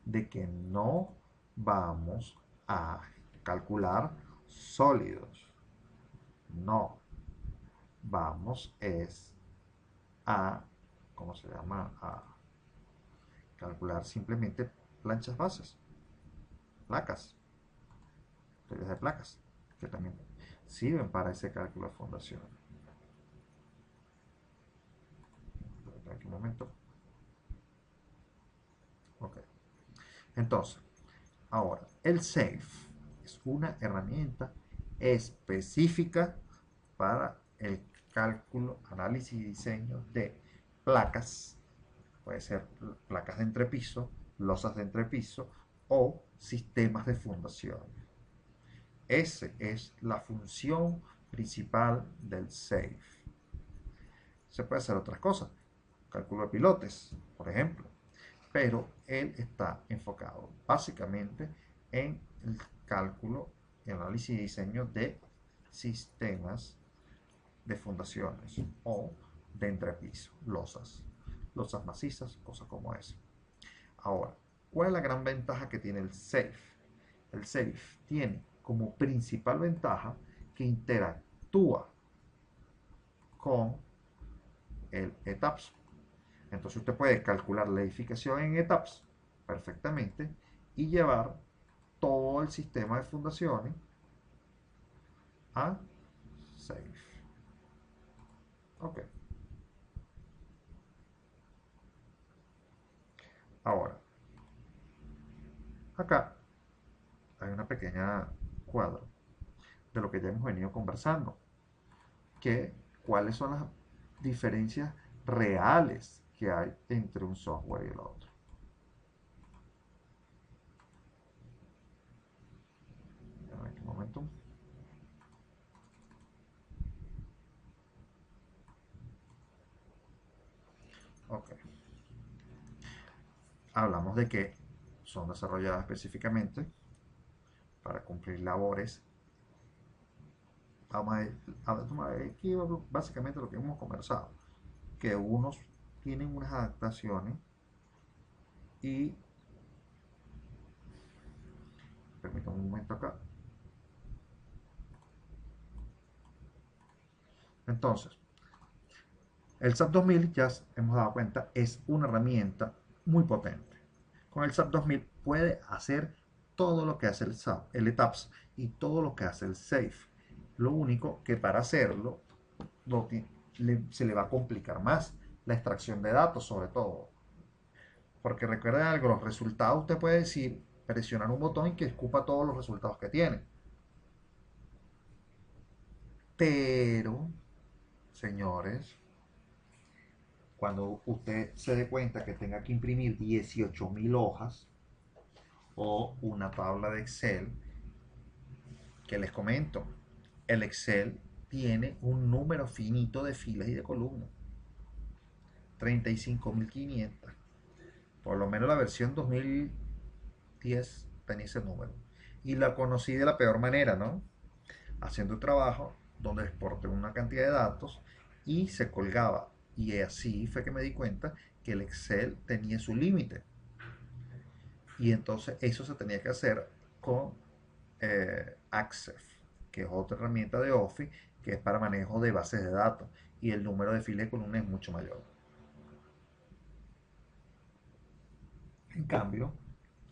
de que no vamos a calcular sólidos. No. Vamos es a, ¿cómo se llama? A calcular simplemente planchas bases, placas, teorías de placas, que también sirven para ese cálculo de fundación. Aquí un momento. Ok. Entonces, ahora, el SAFE es una herramienta específica para el cálculo, análisis y diseño de placas. Puede ser placas de entrepiso, losas de entrepiso o sistemas de fundación. Esa es la función principal del SAFE. Se puede hacer otras cosas, cálculo de pilotes, por ejemplo, pero él está enfocado básicamente en el cálculo, el análisis y diseño de sistemas de fundaciones o de entrepiso, losas macizas, cosas como esa. Ahora, ¿cuál es la gran ventaja que tiene el SAFE? El SAFE tiene como principal ventaja que interactúa con el ETAPS. Entonces usted puede calcular la edificación en ETAPS perfectamente y llevar todo el sistema de fundaciones a SAFE. Ok. Ahora, acá hay una pequeña cuadro de lo que ya hemos venido conversando, que cuáles son las diferencias reales que hay entre un software y el otro. En un momento. Ok. Hablamos de que son desarrolladas específicamente para cumplir labores. Vamos a tomar aquí básicamente lo que hemos conversado, que unos tienen unas adaptaciones y, permítame un momento acá. Entonces, el SAP 2000 ya hemos dado cuenta es una herramienta muy potente. Con el SAP 2000 puede hacer todo lo que hace el SAP, el ETAPS y todo lo que hace el SAFE. Lo único que para hacerlo se le va a complicar más la extracción de datos, sobre todo. Porque recuerden algo, los resultados usted puede decir, presionar un botón y que escupa todos los resultados que tiene. Pero, señores, cuando usted se dé cuenta que tenga que imprimir 18.000 hojas o una tabla de Excel, que les comento, el Excel tiene un número finito de filas y de columnas, 35.500. Por lo menos la versión 2010 tenía ese número. Y la conocí de la peor manera, ¿no? Haciendo un trabajo donde exporté una cantidad de datos y se colgaba. Y así fue que me di cuenta que el Excel tenía su límite. Y entonces eso se tenía que hacer con Access, que es otra herramienta de Office que es para manejo de bases de datos. Y el número de filas de columnas es mucho mayor. En cambio,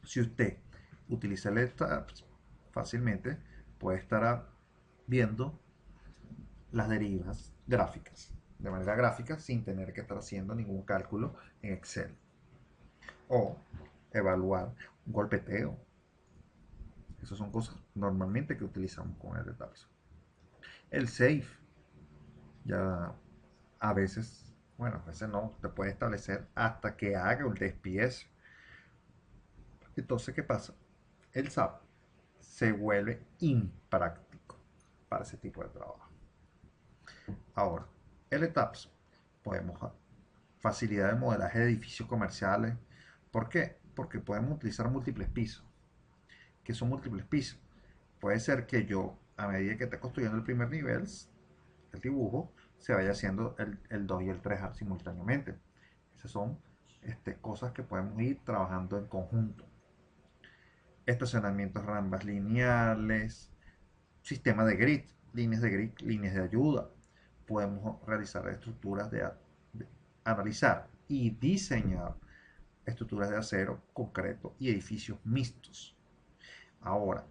si usted utiliza el Tabs fácilmente, puede estar viendo las derivas gráficas de manera gráfica sin tener que estar haciendo ningún cálculo en Excel o evaluar un golpeteo Esas son cosas normalmente que utilizamos con el ETAPS. El SAFE, ya a veces, bueno, a veces no, te puede establecer hasta que haga un DSPS. Entonces, ¿qué pasa? El SAP se vuelve impráctico para ese tipo de trabajo. Ahora, el ETAPS, podemos facilidad de modelaje de edificios comerciales. ¿Por qué? Porque podemos utilizar múltiples pisos. ¿Qué son múltiples pisos? Puede ser que yo, a medida que esté construyendo el primer nivel, el dibujo, se vaya haciendo el 2 y el 3 simultáneamente. Esas son cosas que podemos ir trabajando en conjunto. Estacionamientos rambas lineales, sistema de grid, líneas de ayuda. Podemos realizar estructuras de analizar y diseñar estructuras de acero, concreto y edificios mixtos. Ahora,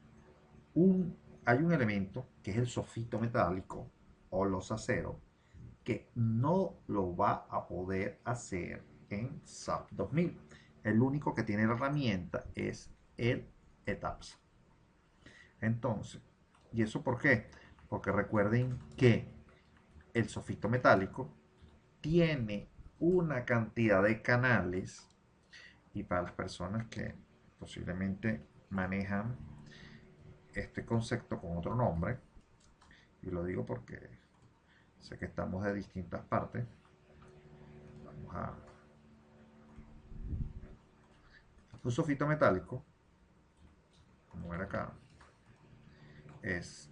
hay un elemento que es el sofito metálico o los aceros que no lo va a poder hacer en SAP 2000. El único que tiene la herramienta es el ETAPS. Entonces, ¿y eso por qué? Porque recuerden que el sofito metálico tiene una cantidad de canales y para las personas que posiblemente manejan este concepto con otro nombre, y lo digo porque sé que estamos de distintas partes, vamos a un sofito metálico, como ver acá, es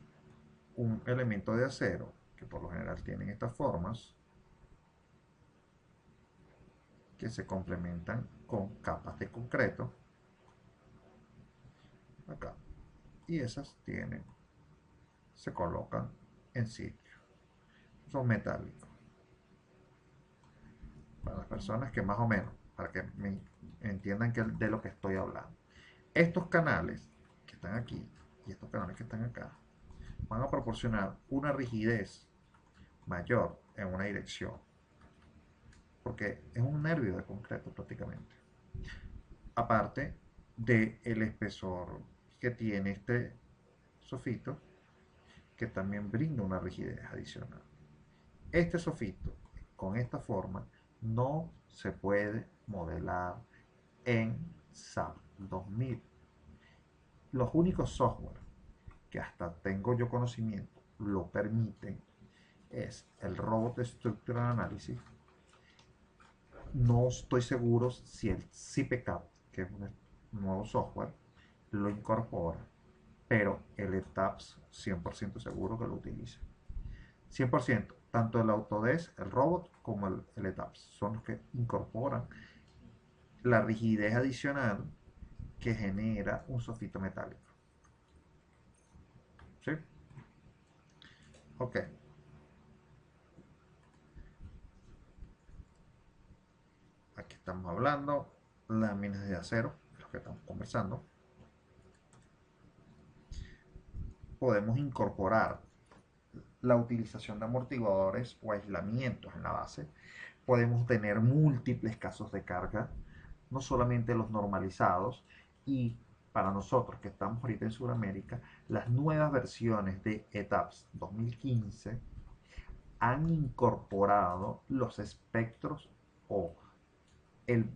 un elemento de acero que por lo general tienen estas formas que se complementan con capas de concreto acá y esas se colocan en sitio, son metálicos para las personas que más o menos para que me entiendan de lo que estoy hablando. Estos canales que están aquí y estos canales que están acá van a proporcionar una rigidez mayor en una dirección porque es un nervio de concreto prácticamente, aparte del espesor que tiene este sofito que también brinda una rigidez adicional. Este sofito con esta forma no se puede modelar en SAP 2000. Los únicos software que hasta tengo yo conocimiento lo permiten es el Robot Structural Analysis. No estoy seguro si el CPCAP, que es un nuevo software, lo incorpora, pero el ETAPS 100% seguro que lo utiliza. 100%, tanto el Autodesk, el robot, como el ETAPS son los que incorporan la rigidez adicional que genera un sofito metálico. ¿Sí? Ok. Aquí estamos hablando láminas de acero, lo que estamos conversando. Podemos incorporar la utilización de amortiguadores o aislamientos en la base. Podemos tener múltiples casos de carga, no solamente los normalizados. Y para nosotros que estamos ahorita en Sudamérica, las nuevas versiones de ETAPS 2015 han incorporado los espectros o el,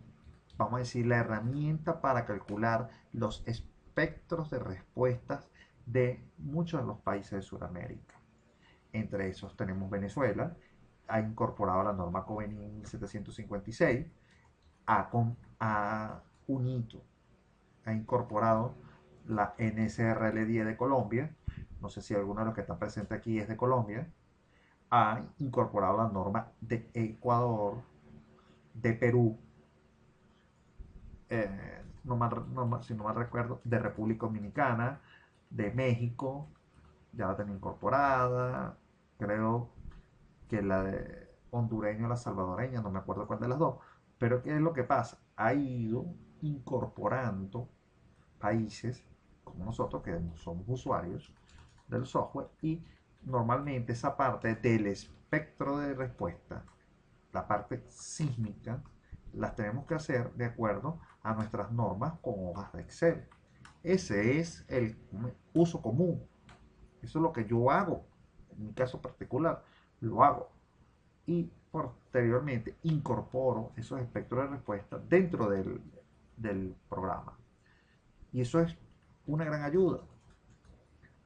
vamos a decir, la herramienta para calcular los espectros de respuestas de muchos de los países de Sudamérica. Entre esos tenemos Venezuela, ha incorporado la norma COVENI 1756, ha unido, ha incorporado la NSRL10 de Colombia, no sé si alguno de los que están presentes aquí es de Colombia, ha incorporado la norma de Ecuador, de Perú, si no mal recuerdo, de República Dominicana, de México, ya la tenía incorporada, creo que la de hondureña o la salvadoreña, no me acuerdo cuál de las dos, pero ¿qué es lo que pasa? Ha ido incorporando países como nosotros, que somos usuarios del software, y normalmente esa parte del espectro de respuesta, la parte sísmica, las tenemos que hacer de acuerdo a nuestras normas con hojas de Excel. Ese es el uso común. Eso es lo que yo hago. En mi caso particular, lo hago. Y posteriormente incorporo esos espectros de respuesta dentro del programa. Y eso es una gran ayuda.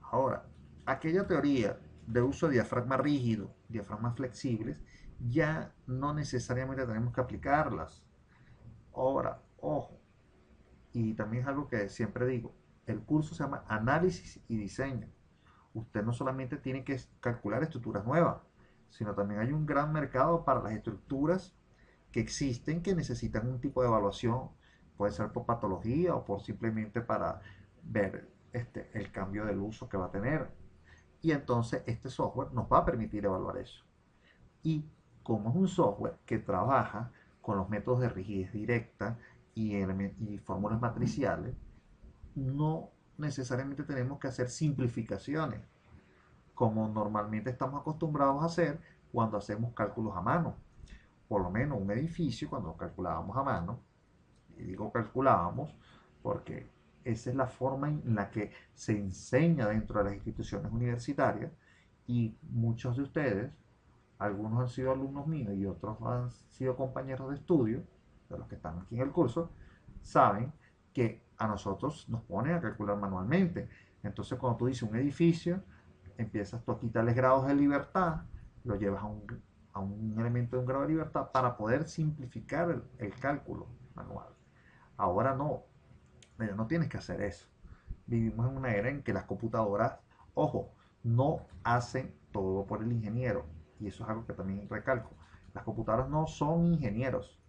Ahora, aquella teoría de uso de diafragma rígido, diafragmas flexibles, ya no necesariamente tenemos que aplicarlas. Ahora, ojo, y también es algo que siempre digo, el curso se llama Análisis y Diseño. Usted no solamente tiene que calcular estructuras nuevas, sino también hay un gran mercado para las estructuras que existen que necesitan un tipo de evaluación. Puede ser por patología o por simplemente para ver el cambio del uso que va a tener. Y entonces este software nos va a permitir evaluar eso. Y como es un software que trabaja con los métodos de rigidez directa y fórmulas matriciales, no necesariamente tenemos que hacer simplificaciones como normalmente estamos acostumbrados a hacer cuando hacemos cálculos a mano. Por lo menos un edificio, cuando lo calculábamos a mano, y digo calculábamos porque esa es la forma en la que se enseña dentro de las instituciones universitarias y muchos de ustedes, algunos han sido alumnos míos y otros han sido compañeros de estudio, de los que están aquí en el curso, saben que a nosotros nos ponen a calcular manualmente. Entonces cuando tú dices un edificio, empiezas tú a quitarles grados de libertad, lo llevas a un elemento de un grado de libertad para poder simplificar el cálculo manual. Ahora no, no tienes que hacer eso. Vivimos en una era en que las computadoras, ojo, no hacen todo por el ingeniero. Y eso es algo que también recalco. Las computadoras no son ingenieros,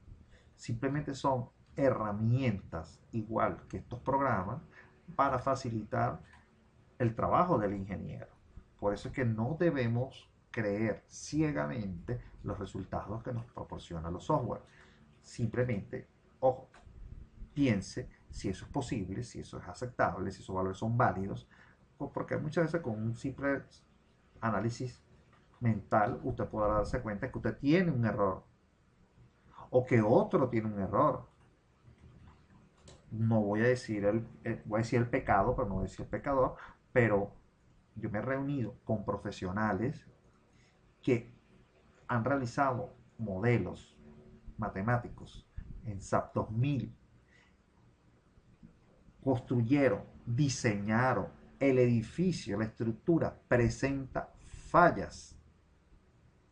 simplemente son herramientas, igual que estos programas, para facilitar el trabajo del ingeniero. Por eso es que no debemos creer ciegamente los resultados que nos proporcionan los software. Simplemente, ojo, piense si eso es posible, si eso es aceptable, si esos valores son válidos, porque muchas veces con un simple análisis mental usted podrá darse cuenta que usted tiene un error o que otro tiene un error. No voy a decir voy a decir el pecado, pero no voy a decir el pecador, pero yo me he reunido con profesionales que han realizado modelos matemáticos en SAP 2000, construyeron, diseñaron el edificio, la estructura presenta fallas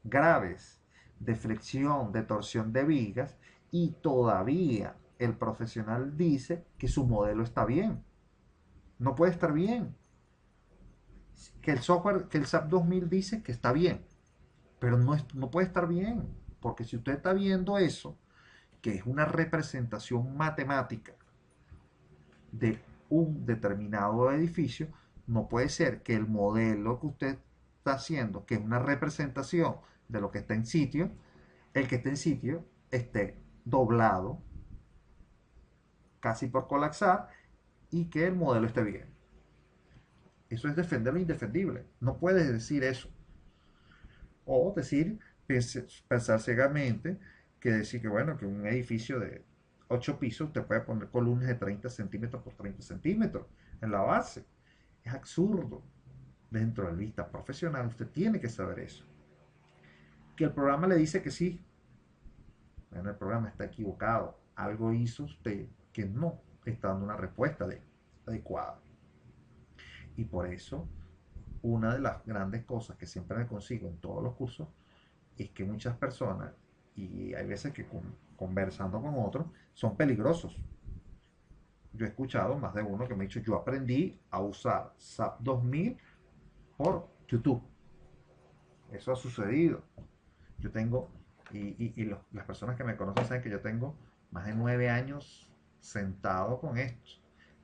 graves de flexión, de torsión de vigas y todavía el profesional dice que su modelo está bien. No puede estar bien. Que el software, que el SAP 2000 dice que está bien, pero no puede estar bien, porque si usted está viendo eso, que es una representación matemática de un determinado edificio, no puede ser que el modelo que usted está haciendo, que es una representación de lo que está en sitio, el que esté en sitio esté doblado, casi por colapsar, y que el modelo esté bien. Eso es defender lo indefendible. No puedes decir eso. O decir, pensar ciegamente, que decir que bueno, que un edificio de 8 pisos te puede poner columnas de 30 centímetros por 30 centímetros en la base. Es absurdo. Dentro de la vista profesional usted tiene que saber eso. Que el programa le dice que sí. Bueno, el programa está equivocado. Algo hizo usted que no está dando una respuesta adecuada. Y por eso, una de las grandes cosas que siempre me consigo en todos los cursos es que muchas personas, y hay veces que conversando con otros, son peligrosos. Yo he escuchado más de uno que me ha dicho, yo aprendí a usar SAP 2000 por YouTube. Eso ha sucedido. Yo tengo, las personas que me conocen saben que yo tengo más de 9 años sentado con esto,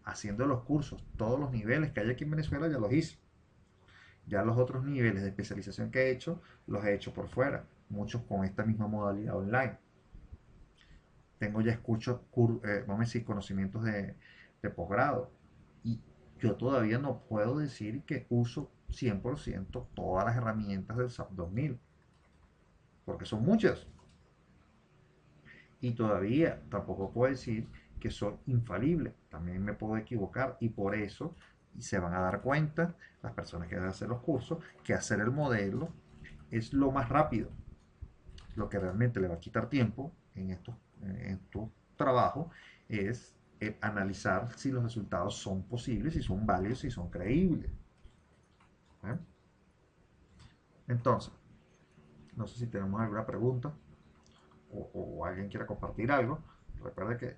haciendo los cursos, todos los niveles que hay aquí en Venezuela ya los hice. Ya los otros niveles de especialización que he hecho, los he hecho por fuera, muchos con esta misma modalidad online. Tengo ya vamos a decir, conocimientos de posgrado. Y yo todavía no puedo decir que uso 100% todas las herramientas del SAP 2000, porque son muchas. Y todavía tampoco puedo decir que son infalibles. También me puedo equivocar y por eso se van a dar cuenta las personas que van a hacer los cursos que hacer el modelo es lo más rápido. Lo que realmente le va a quitar tiempo en estos trabajos es analizar si los resultados son posibles, si son válidos, si son creíbles. ¿Eh? Entonces, no sé si tenemos alguna pregunta o alguien quiera compartir algo. Recuerde que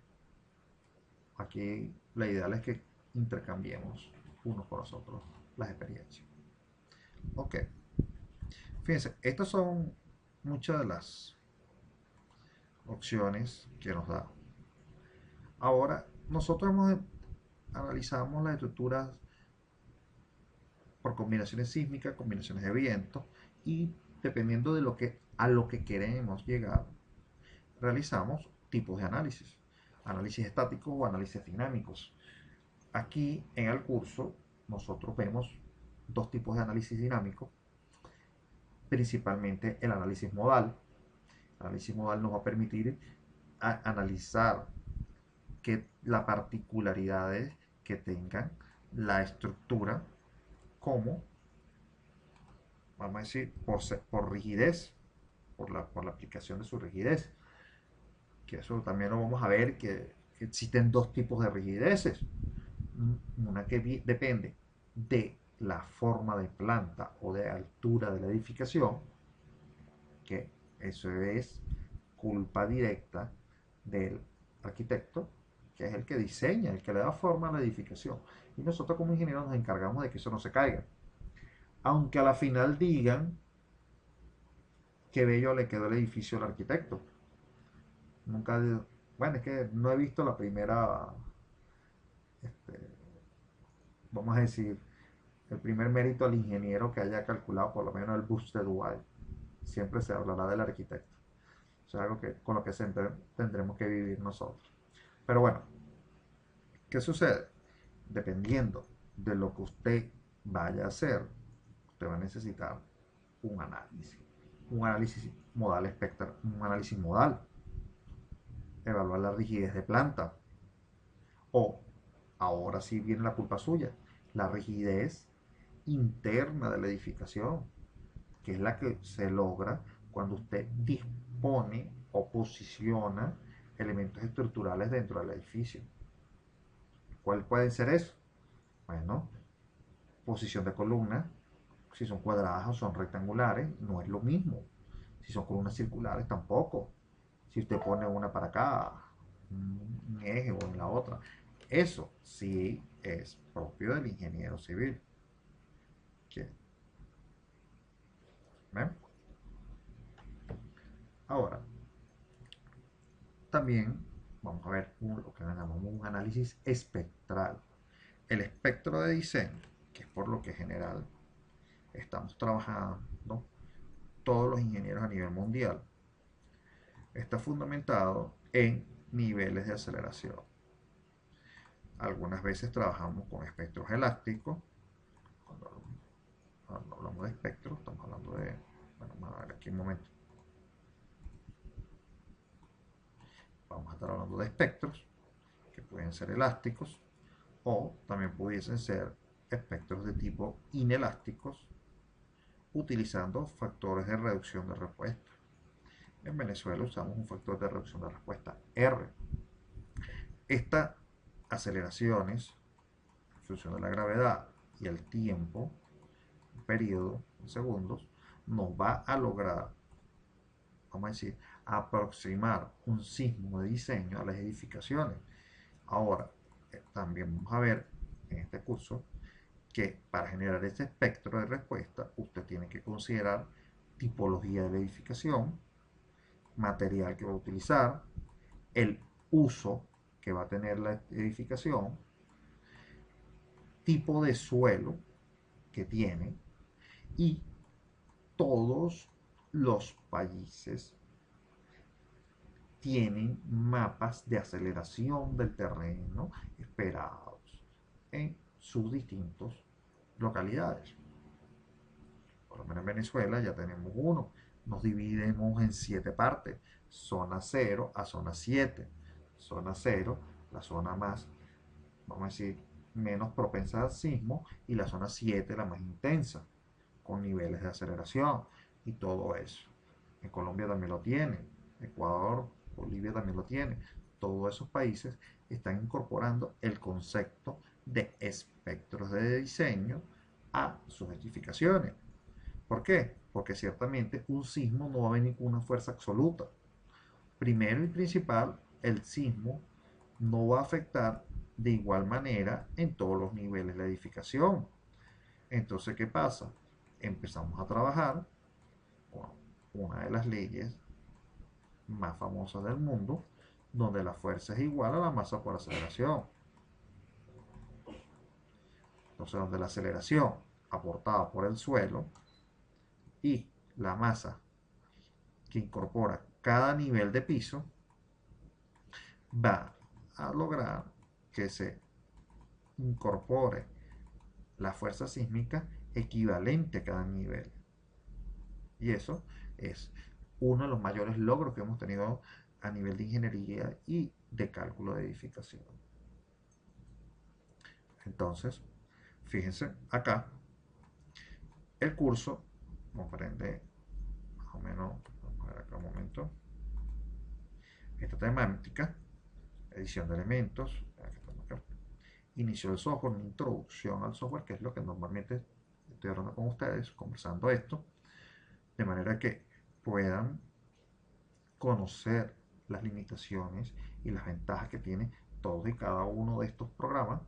aquí la ideal es que intercambiemos unos con los otros las experiencias. Ok, fíjense, estas son muchas de las opciones que nos da. Ahora, nosotros analizamos las estructuras por combinaciones sísmicas, combinaciones de vientos y dependiendo de a lo que queremos llegar, realizamos tipos de análisis, análisis estáticos o análisis dinámicos. Aquí en el curso nosotros vemos dos tipos de análisis dinámico, principalmente el análisis modal. El análisis modal nos va a permitir analizar las particularidades que tengan la estructura como, vamos a decir, por rigidez, por la aplicación de su rigidez. Que eso también lo vamos a ver, que existen dos tipos de rigideces. Una que depende de la forma de planta o de altura de la edificación, que eso es culpa directa del arquitecto, que es el que diseña, el que le da forma a la edificación. Y nosotros como ingenieros nos encargamos de que eso no se caiga. Aunque a la final digan qué bello le quedó el edificio al arquitecto. Nunca, bueno, es que no he visto la primera, este, vamos a decir, el primer mérito al ingeniero que haya calculado por lo menos el Busted White. Siempre se hablará del arquitecto. Eso es algo con lo que siempre tendremos que vivir nosotros. Pero bueno, ¿qué sucede? Dependiendo de lo que usted vaya a hacer, usted va a necesitar un análisis. Un análisis modal espectral, un análisis modal. Evaluar la rigidez de planta. O, ahora sí viene la culpa suya, la rigidez interna de la edificación, que es la que se logra cuando usted dispone o posiciona elementos estructurales dentro del edificio. ¿Cuál puede ser eso? Bueno, posición de columnas, si son cuadradas o son rectangulares, no es lo mismo. Si son columnas circulares, tampoco. Si usted pone una para acá, un eje o en la otra, eso sí es propio del ingeniero civil. ¿Ven? Ahora, también vamos a ver lo que llamamos un análisis espectral. El espectro de diseño, que es por lo que en general estamos trabajando todos los ingenieros a nivel mundial, está fundamentado en niveles de aceleración. Algunas veces trabajamos con espectros elásticos. Cuando hablamos de espectros, estamos hablando de, bueno, vamos a ver aquí un momento. Vamos a estar hablando de espectros que pueden ser elásticos o también pudiesen ser espectros de tipo inelásticos utilizando factores de reducción de respuesta. En Venezuela usamos un factor de reducción de respuesta R. Estas aceleraciones, en función de la gravedad y el tiempo, un periodo en segundos, nos va a lograr, vamos a decir, aproximar un sismo de diseño a las edificaciones. Ahora, también vamos a ver en este curso que para generar ese espectro de respuesta usted tiene que considerar tipología de la edificación, material que va a utilizar, el uso que va a tener la edificación, tipo de suelo que tiene y todos los países tienen mapas de aceleración del terreno esperados en sus distintas localidades. Por lo menos en Venezuela ya tenemos uno. Nos dividimos en 7 partes. Zona 0 a zona 7. Zona 0 la zona más, vamos a decir, menos propensa al sismo, y la zona 7 la más intensa, con niveles de aceleración y todo eso. En Colombia también lo tiene, Ecuador, Bolivia también lo tiene. Todos esos países están incorporando el concepto de espectros de diseño a sus edificaciones. ¿Por qué? Porque ciertamente un sismo no va a venir con una fuerza absoluta. Primero y principal, el sismo no va a afectar de igual manera en todos los niveles de la edificación. Entonces, ¿qué pasa? Empezamos a trabajar con una de las leyes más famosas del mundo, donde la fuerza es igual a la masa por aceleración. Entonces, donde la aceleración aportada por el suelo y la masa que incorpora cada nivel de piso va a lograr que se incorpore la fuerza sísmica equivalente a cada nivel. Y eso es uno de los mayores logros que hemos tenido a nivel de ingeniería y de cálculo de edificación. Entonces, fíjense acá, el curso comprende más o menos, vamos a ver acá un momento, esta temática, edición de elementos, inicio del software, una introducción al software, que es lo que normalmente estoy hablando con ustedes, conversando esto, de manera que puedan conocer las limitaciones y las ventajas que tiene todos y cada uno de estos programas.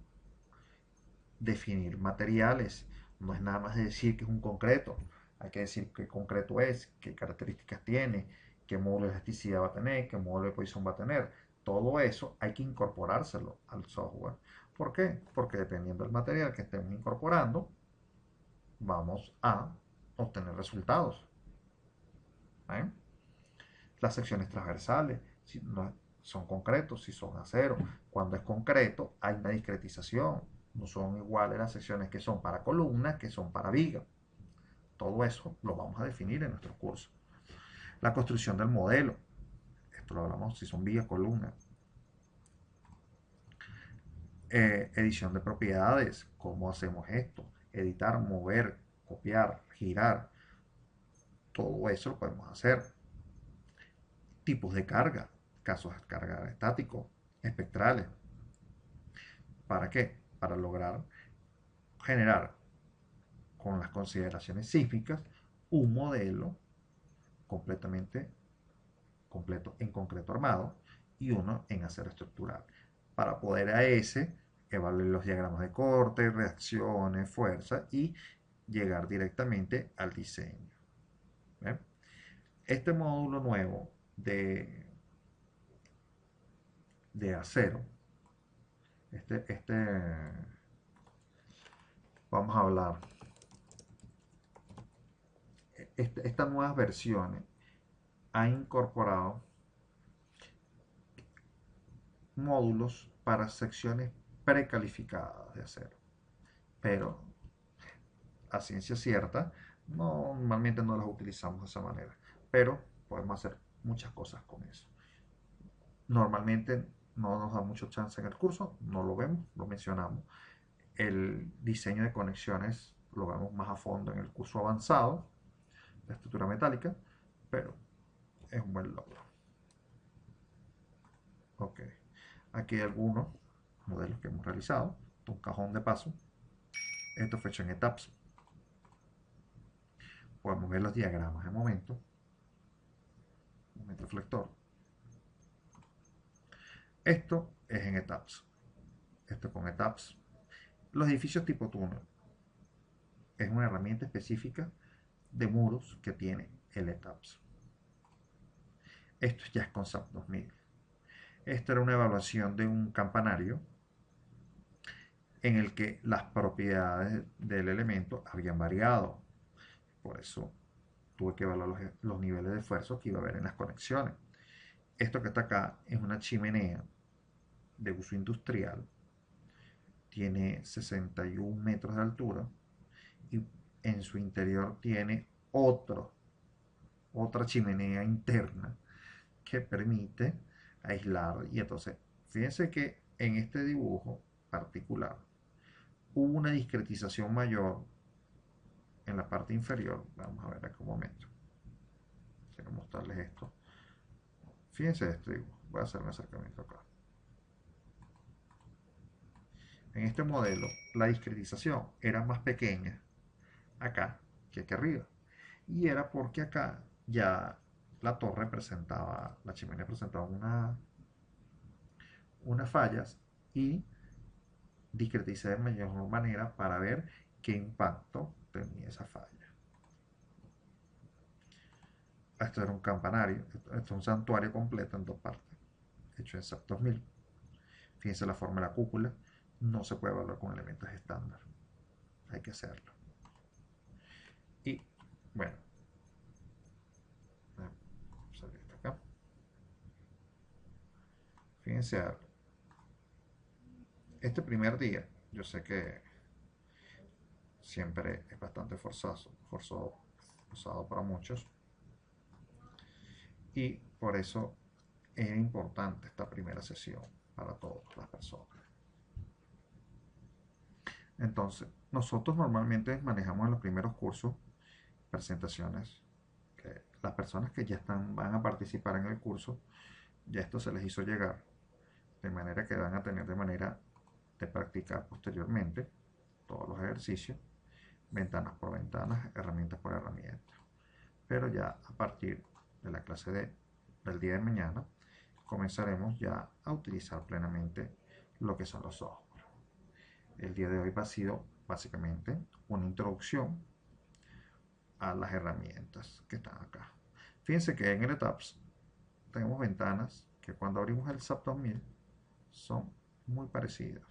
Definir materiales, no es nada más de decir que es un concreto, hay que decir qué concreto es, qué características tiene, qué módulo de elasticidad va a tener, qué módulo de posición va a tener. Todo eso hay que incorporárselo al software. ¿Por qué? Porque dependiendo del material que estemos incorporando, vamos a obtener resultados. ¿Eh? Las secciones transversales, si no son concretos, si son acero. Cuando es concreto, hay una discretización. No son iguales las secciones que son para columnas que son para viga. Todo eso lo vamos a definir en nuestro curso. La construcción del modelo. Esto lo hablamos si son vigas, columnas. Edición de propiedades. ¿Cómo hacemos esto? Editar, mover, copiar, girar. Todo eso lo podemos hacer. Tipos de carga. Casos de carga estático, espectrales. ¿Para qué? Para lograr generar con las consideraciones sísmicas un modelo completamente completo en concreto armado y uno en acero estructural. Para poder a ese evaluar los diagramas de corte, reacciones, fuerza y llegar directamente al diseño. ¿Ven? Este módulo nuevo de acero, vamos a hablar, estas nuevas versiones ha incorporado módulos para secciones precalificadas de acero, pero a ciencia cierta normalmente no las utilizamos de esa manera, pero podemos hacer muchas cosas con eso. Normalmente no nos da mucho chance en el curso, no lo vemos, lo mencionamos. El diseño de conexiones lo vemos más a fondo en el curso avanzado de estructura metálica, pero es un buen logro. Ok, aquí hay algunos modelos que hemos realizado, un cajón de paso. Esto fue hecho en etapas. Podemos ver los diagramas de momento flector. Esto es en etapas. Esto con etapas. Los edificios tipo túnel es una herramienta específica de muros que tiene el etapas. Esto ya es con SAP 2000. Esta era una evaluación de un campanario en el que las propiedades del elemento habían variado. Por eso tuve que evaluar los niveles de esfuerzo que iba a haber en las conexiones. Esto que está acá es una chimenea de uso industrial. Tiene 61 metros de altura y en su interior tiene otra chimenea interna que permite aislar. Y entonces, fíjense que en este dibujo particular hubo una discretización mayor en la parte inferior. Vamos a ver aquí un momento. Quiero mostrarles esto. Fíjense este dibujo. Voy a hacer un acercamiento acá. En este modelo, la discretización era más pequeña acá que aquí arriba. Y era porque acá ya la torre presentaba, la chimenea presentaba unas fallas y discreticé de mejor manera para ver qué impacto tenía esa falla. Esto era un campanario, esto es un santuario completo en dos partes, hecho en SAP 2000. Fíjense la forma de la cúpula, no se puede evaluar con elementos estándar, hay que hacerlo. Y bueno, salir de acá. Fíjense algo. Este primer día, yo sé que siempre es bastante forzado para muchos, y por eso es importante esta primera sesión para todas las personas. Entonces, nosotros normalmente manejamos en los primeros cursos presentaciones que las personas que ya van a participar en el curso, ya esto se les hizo llegar, de manera que van a tener de manera de practicar posteriormente todos los ejercicios, ventanas por ventanas, herramientas por herramientas. Pero ya a partir de la clase del día de mañana comenzaremos ya a utilizar plenamente lo que son los software. El día de hoy ha sido básicamente una introducción a las herramientas que están acá. Fíjense que en el ETAPS tenemos ventanas que cuando abrimos el SAP 2000 son muy parecidas.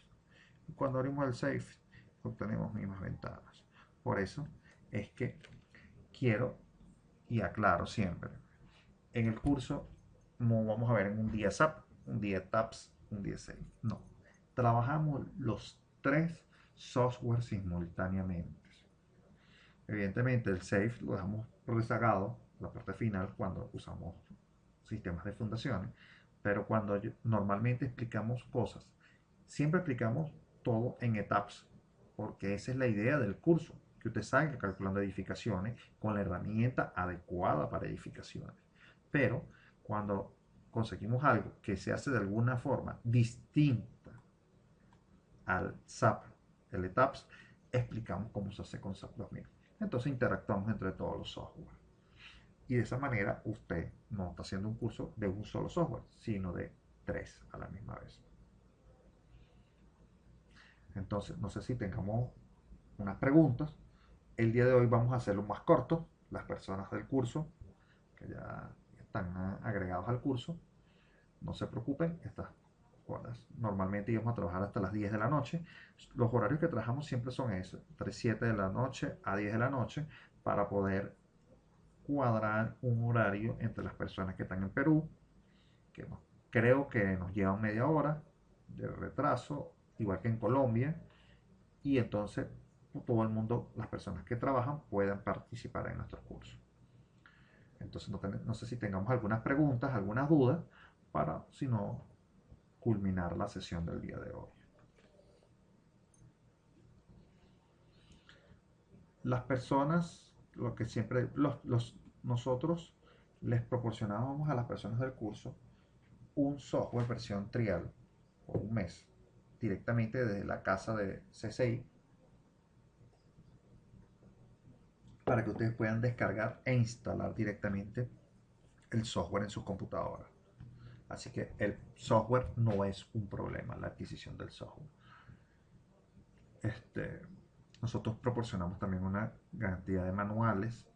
Y cuando abrimos el SAFE obtenemos mismas ventanas. Por eso es que quiero y aclaro siempre, en el curso no vamos a ver en un día SAP, un día TAPS, un día SAFE. No, trabajamos los tres softwares simultáneamente. Evidentemente el SAFE lo dejamos rezagado, la parte final, cuando usamos sistemas de fundaciones, pero cuando normalmente explicamos cosas, siempre explicamos todo en etapas, porque esa es la idea del curso, que usted salga calculando edificaciones con la herramienta adecuada para edificaciones. Pero cuando conseguimos algo que se hace de alguna forma distinta al SAP, el ETAPS, explicamos cómo se hace con SAP 2000. Entonces interactuamos entre todos los software. Y de esa manera usted no está haciendo un curso de un solo software, sino de tres a la misma vez. Entonces, no sé si tengamos unas preguntas. El día de hoy vamos a hacerlo más corto. Las personas del curso, que ya están agregados al curso, no se preocupen, estas horas. Normalmente íbamos a trabajar hasta las 10 de la noche. Los horarios que trabajamos siempre son esos, entre 7 de la noche a 10 de la noche, para poder cuadrar un horario entre las personas que están en Perú, que creo que nos lleva media hora de retraso, igual que en Colombia, y entonces todo el mundo, las personas que trabajan, puedan participar en nuestros cursos. Entonces no sé si tengamos algunas preguntas, algunas dudas, para si no culminar la sesión del día de hoy. Las personas, lo que siempre, nosotros les proporcionábamos a las personas del curso un software versión trial o un mes directamente desde la casa de CCI para que ustedes puedan descargar e instalar directamente el software en sus computadoras. Así que el software no es un problema, la adquisición del software. Nosotros proporcionamos también una cantidad de manuales,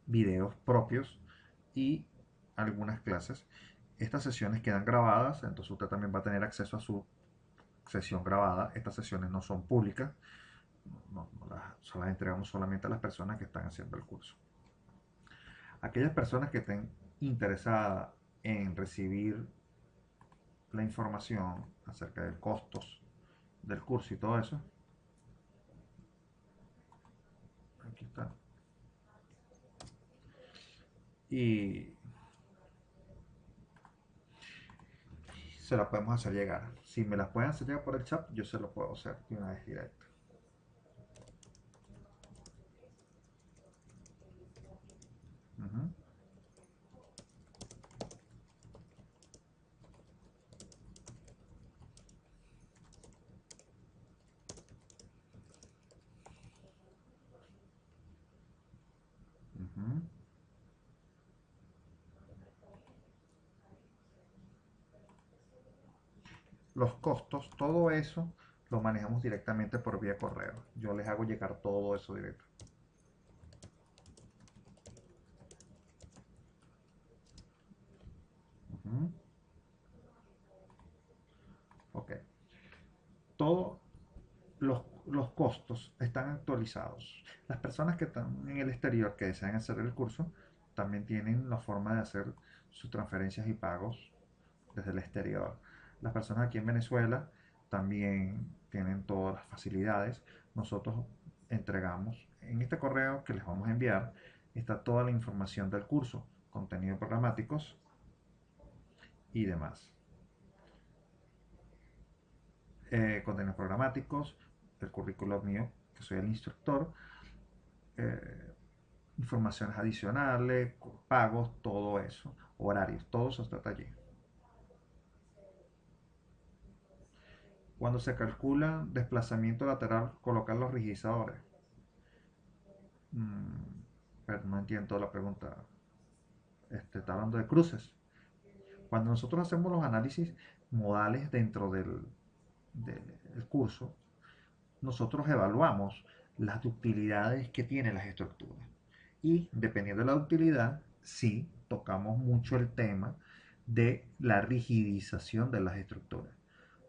videos propios y algunas clases. Estas sesiones quedan grabadas, entonces usted también va a tener acceso a su sesión grabada. Estas sesiones no son públicas, se las entregamos solamente a las personas que están haciendo el curso. Aquellas personas que estén interesadas en recibir la información acerca de costos del curso y todo eso, aquí está. Y se la podemos hacer llegar. Si me las pueden hacer llegar por el chat, yo se lo puedo hacer de una vez directa. Ujú. Ujú. Los costos, todo eso lo manejamos directamente por vía correo. Yo les hago llegar todo eso directo. Ujú. Ok. Todos los costos están actualizados. Las personas que están en el exterior que desean hacer el curso también tienen la forma de hacer sus transferencias y pagos desde el exterior. Las personas aquí en Venezuela también tienen todas las facilidades. Nosotros entregamos en este correo que les vamos a enviar, está toda la información del curso, contenido programáticos y demás. Contenidos programáticos, el currículo mío, que soy el instructor, eh, informaciones adicionales, pagos, todo eso, horarios, todo eso está allí. Cuando se calcula desplazamiento lateral, colocar los rigidizadores. Mm, pero no entiendo la pregunta. Está hablando de cruces. Cuando nosotros hacemos los análisis modales dentro del curso, nosotros evaluamos las ductilidades que tienen las estructuras. Y dependiendo de la ductilidad, sí tocamos mucho el tema de la rigidización de las estructuras.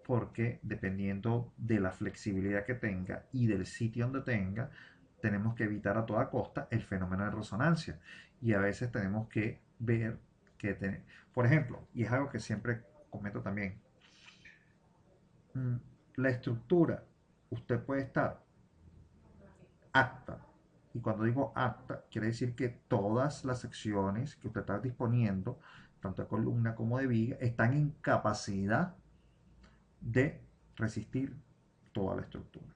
Porque dependiendo de la flexibilidad que tenga y del sitio donde tenga, tenemos que evitar a toda costa el fenómeno de resonancia. Y a veces tenemos que ver por ejemplo, y es algo que siempre comento también, la estructura, usted puede estar apta. Y cuando digo apta, quiere decir que todas las secciones que usted está disponiendo, tanto de columna como de viga, están en capacidad de resistir toda la estructura.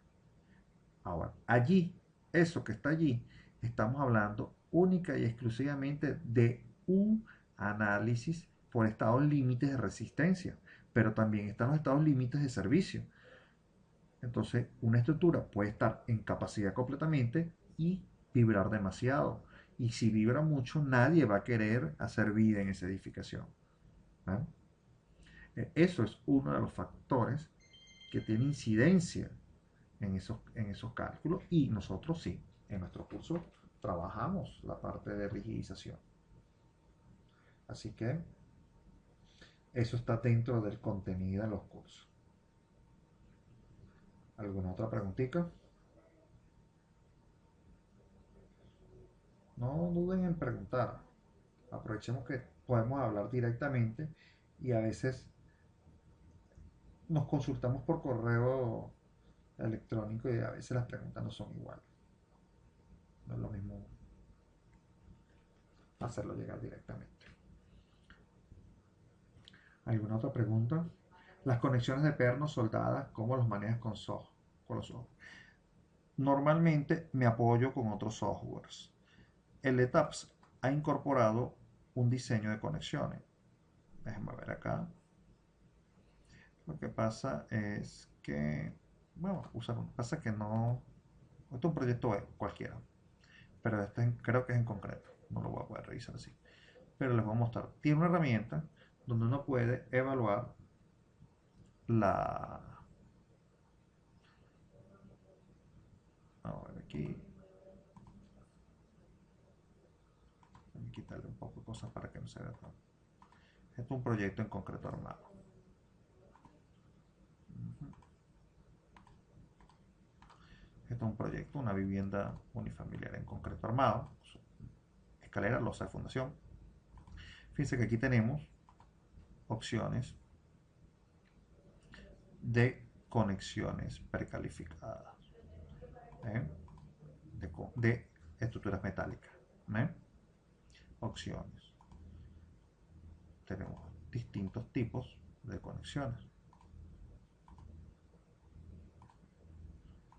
Ahora, allí, eso que está allí, estamos hablando única y exclusivamente de un análisis por estados límites de resistencia, pero también están los estados límites de servicio. Entonces, una estructura puede estar en capacidad completamente y vibrar demasiado. Y si vibra mucho, nadie va a querer hacer vida en esa edificación. ¿No? Eso es uno de los factores que tiene incidencia en esos cálculos y nosotros sí, en nuestro curso trabajamos la parte de rigidización. Así que eso está dentro del contenido de los cursos. ¿Alguna otra preguntita? No duden en preguntar. Aprovechemos que podemos hablar directamente y a veces nos consultamos por correo electrónico y a veces las preguntas no son iguales. No es lo mismo hacerlo llegar directamente. ¿Alguna otra pregunta? Las conexiones de pernos soldadas, ¿cómo los manejas con los ojos? Normalmente me apoyo con otros softwares. El ETAPS ha incorporado un diseño de conexiones. Déjenme ver acá. Lo que pasa es que, bueno, pasa que no, este es un proyecto web cualquiera, pero este creo que es en concreto, no lo voy a poder revisar así. Pero les voy a mostrar. Tiene una herramienta donde uno puede evaluar la... Vamos a ver aquí. Voy a quitarle un poco de cosas para que no se vea tan... Este es un proyecto en concreto armado. Este es un proyecto, una vivienda unifamiliar en concreto armado. Escalera, losa de fundación. Fíjense que aquí tenemos opciones de conexiones precalificadas, ¿eh? de estructuras metálicas, ¿eh? Opciones. Tenemos distintos tipos de conexiones.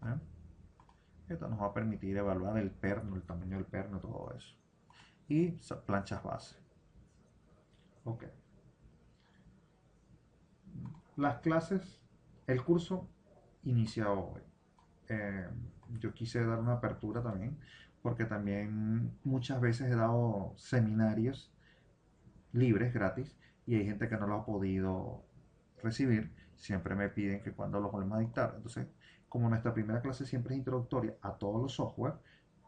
¿Eh? Esto nos va a permitir evaluar el perno, el tamaño del perno, todo eso. Y planchas base. Ok. Las clases, el curso inicia hoy. Eh, yo quise dar una apertura también, porque también muchas veces he dado seminarios libres, gratis, y hay gente que no lo ha podido recibir. Siempre me piden que cuando los volvemos a dictar. Entonces, como nuestra primera clase siempre es introductoria a todos los software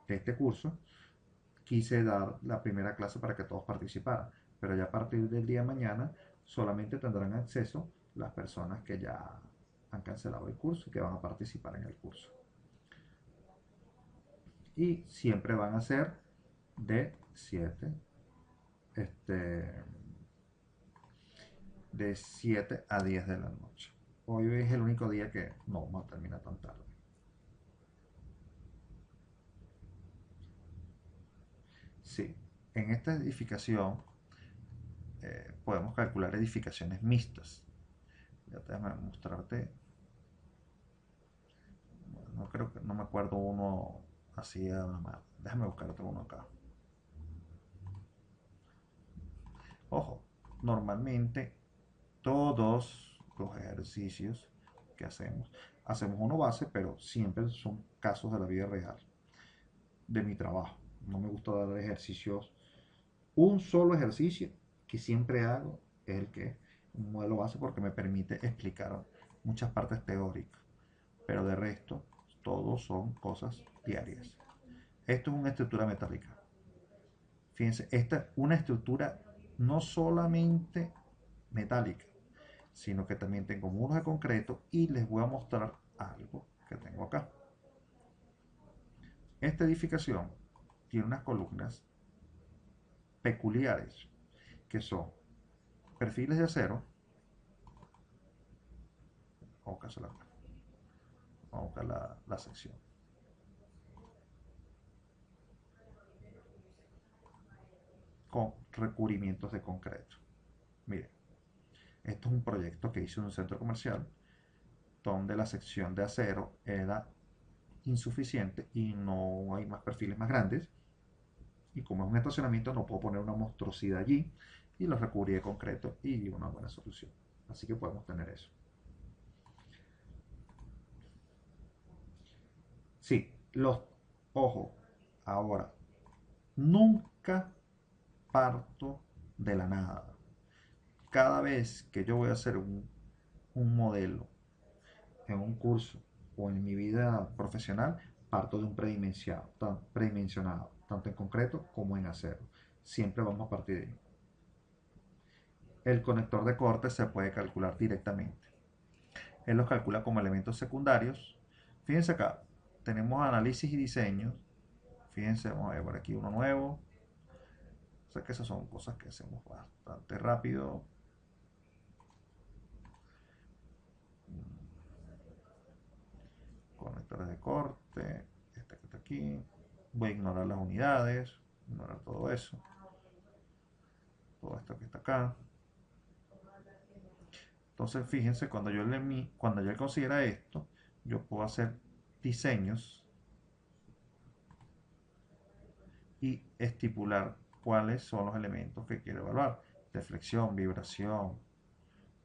de este curso, quise dar la primera clase para que todos participaran. Pero ya a partir del día de mañana solamente tendrán acceso las personas que ya han cancelado el curso y que van a participar en el curso. Y siempre van a ser de 7 este, de 7 a 10 de la noche. Hoy es el único día que no vamos a terminar tan tarde. Sí, en esta edificación podemos calcular edificaciones mixtas. Ya déjame mostrarte. No creo que no me acuerdo uno así a la mano. Déjame buscarte uno acá. Ojo, normalmente todos los ejercicios que hacemos uno base, pero siempre son casos de la vida real, de mi trabajo. No me gusta dar ejercicios. Un solo ejercicio que siempre hago es el que un modelo base porque me permite explicar muchas partes teóricas, pero de resto todos son cosas diarias. Esto es una estructura metálica. Fíjense, esta es una estructura no solamente metálica, sino que también tengo muros de concreto y les voy a mostrar algo que tengo acá. Esta edificación tiene unas columnas peculiares que son perfiles de acero. Vamos a buscar la sección. Con recubrimientos de concreto. Miren, esto es un proyecto que hice en un centro comercial donde la sección de acero era insuficiente y no hay más perfiles más grandes. Y como es un estacionamiento, no puedo poner una monstruosidad allí y lo recubrí de concreto y una buena solución. Así que podemos tener eso. Sí, ojo, ahora, nunca parto de la nada. Cada vez que yo voy a hacer un modelo en un curso o en mi vida profesional, parto de un predimensionado, tanto en concreto como en acero. Siempre vamos a partir de ahí. El conector de corte se puede calcular directamente. Él los calcula como elementos secundarios. Fíjense acá, tenemos análisis y diseño. Fíjense, vamos a ver por aquí uno nuevo. O sea que esas son cosas que hacemos bastante rápido. Conectores de corte, este que está aquí. Voy a ignorar las unidades, ignorar todo eso. Todo esto que está acá. Entonces, fíjense, cuando yo considera esto, yo puedo hacer diseños y estipular cuáles son los elementos que quiero evaluar. Deflexión, vibración,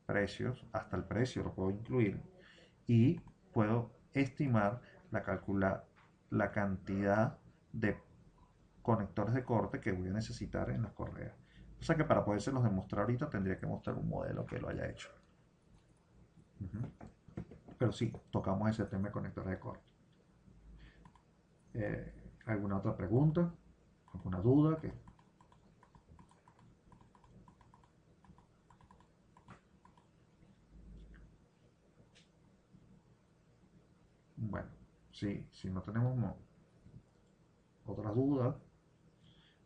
precios, hasta el precio lo puedo incluir. Y puedo estimar la cantidad de conectores de corte que voy a necesitar en las correas. O sea que para podérselos demostrar ahorita tendría que mostrar un modelo que lo haya hecho. Pero sí, tocamos ese tema de conectores de corte. ¿Alguna otra pregunta? ¿Alguna duda? Bueno, sí, si no tenemos otras dudas,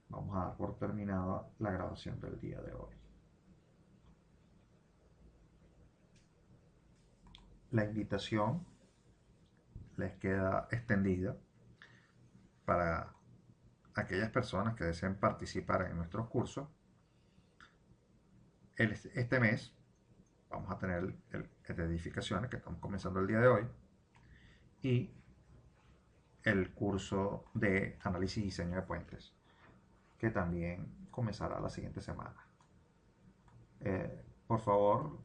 vamos a dar por terminada la grabación del día de hoy. La invitación les queda extendida para aquellas personas que deseen participar en nuestros cursos este mes, vamos a tener el de edificaciones que estamos comenzando el día de hoy y el curso de análisis y diseño de puentes que también comenzará la siguiente semana. Por favor,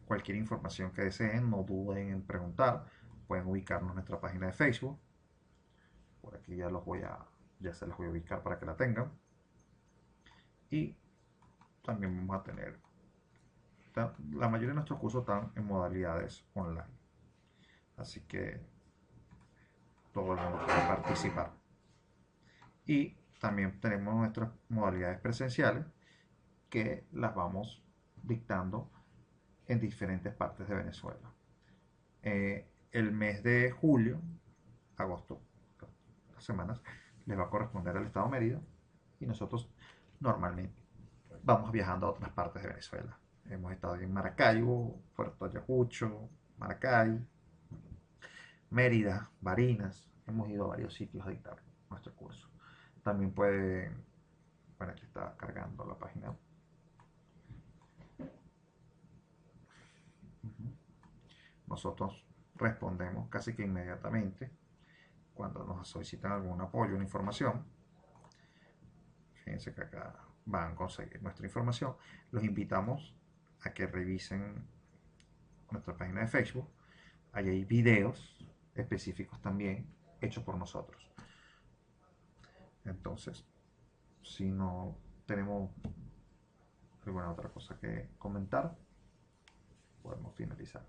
cualquier información que deseen, no duden en preguntar. Pueden ubicarnos en nuestra página de Facebook. Por aquí ya se los voy a ubicar para que la tengan. Y también vamos a tener, la mayoría de nuestros cursos están en modalidades online. Así que todo el mundo puede participar. Y también tenemos nuestras modalidades presenciales que las vamos dictando en diferentes partes de Venezuela. El mes de julio, agosto, las semanas, les va a corresponder al estado de Mérida y nosotros normalmente vamos viajando a otras partes de Venezuela. Hemos estado en Maracaibo, Puerto Ayacucho, Maracay, Mérida, Barinas. Hemos ido a varios sitios a dictar nuestro curso. También pueden, bueno, aquí está cargando la página. Nosotros respondemos casi que inmediatamente cuando nos solicitan algún apoyo, una información. Fíjense que acá van a conseguir nuestra información. Los invitamos a que revisen nuestra página de Facebook. Ahí hay videos específicos también hechos por nosotros. Entonces, si no tenemos alguna otra cosa que comentar, podemos finalizar.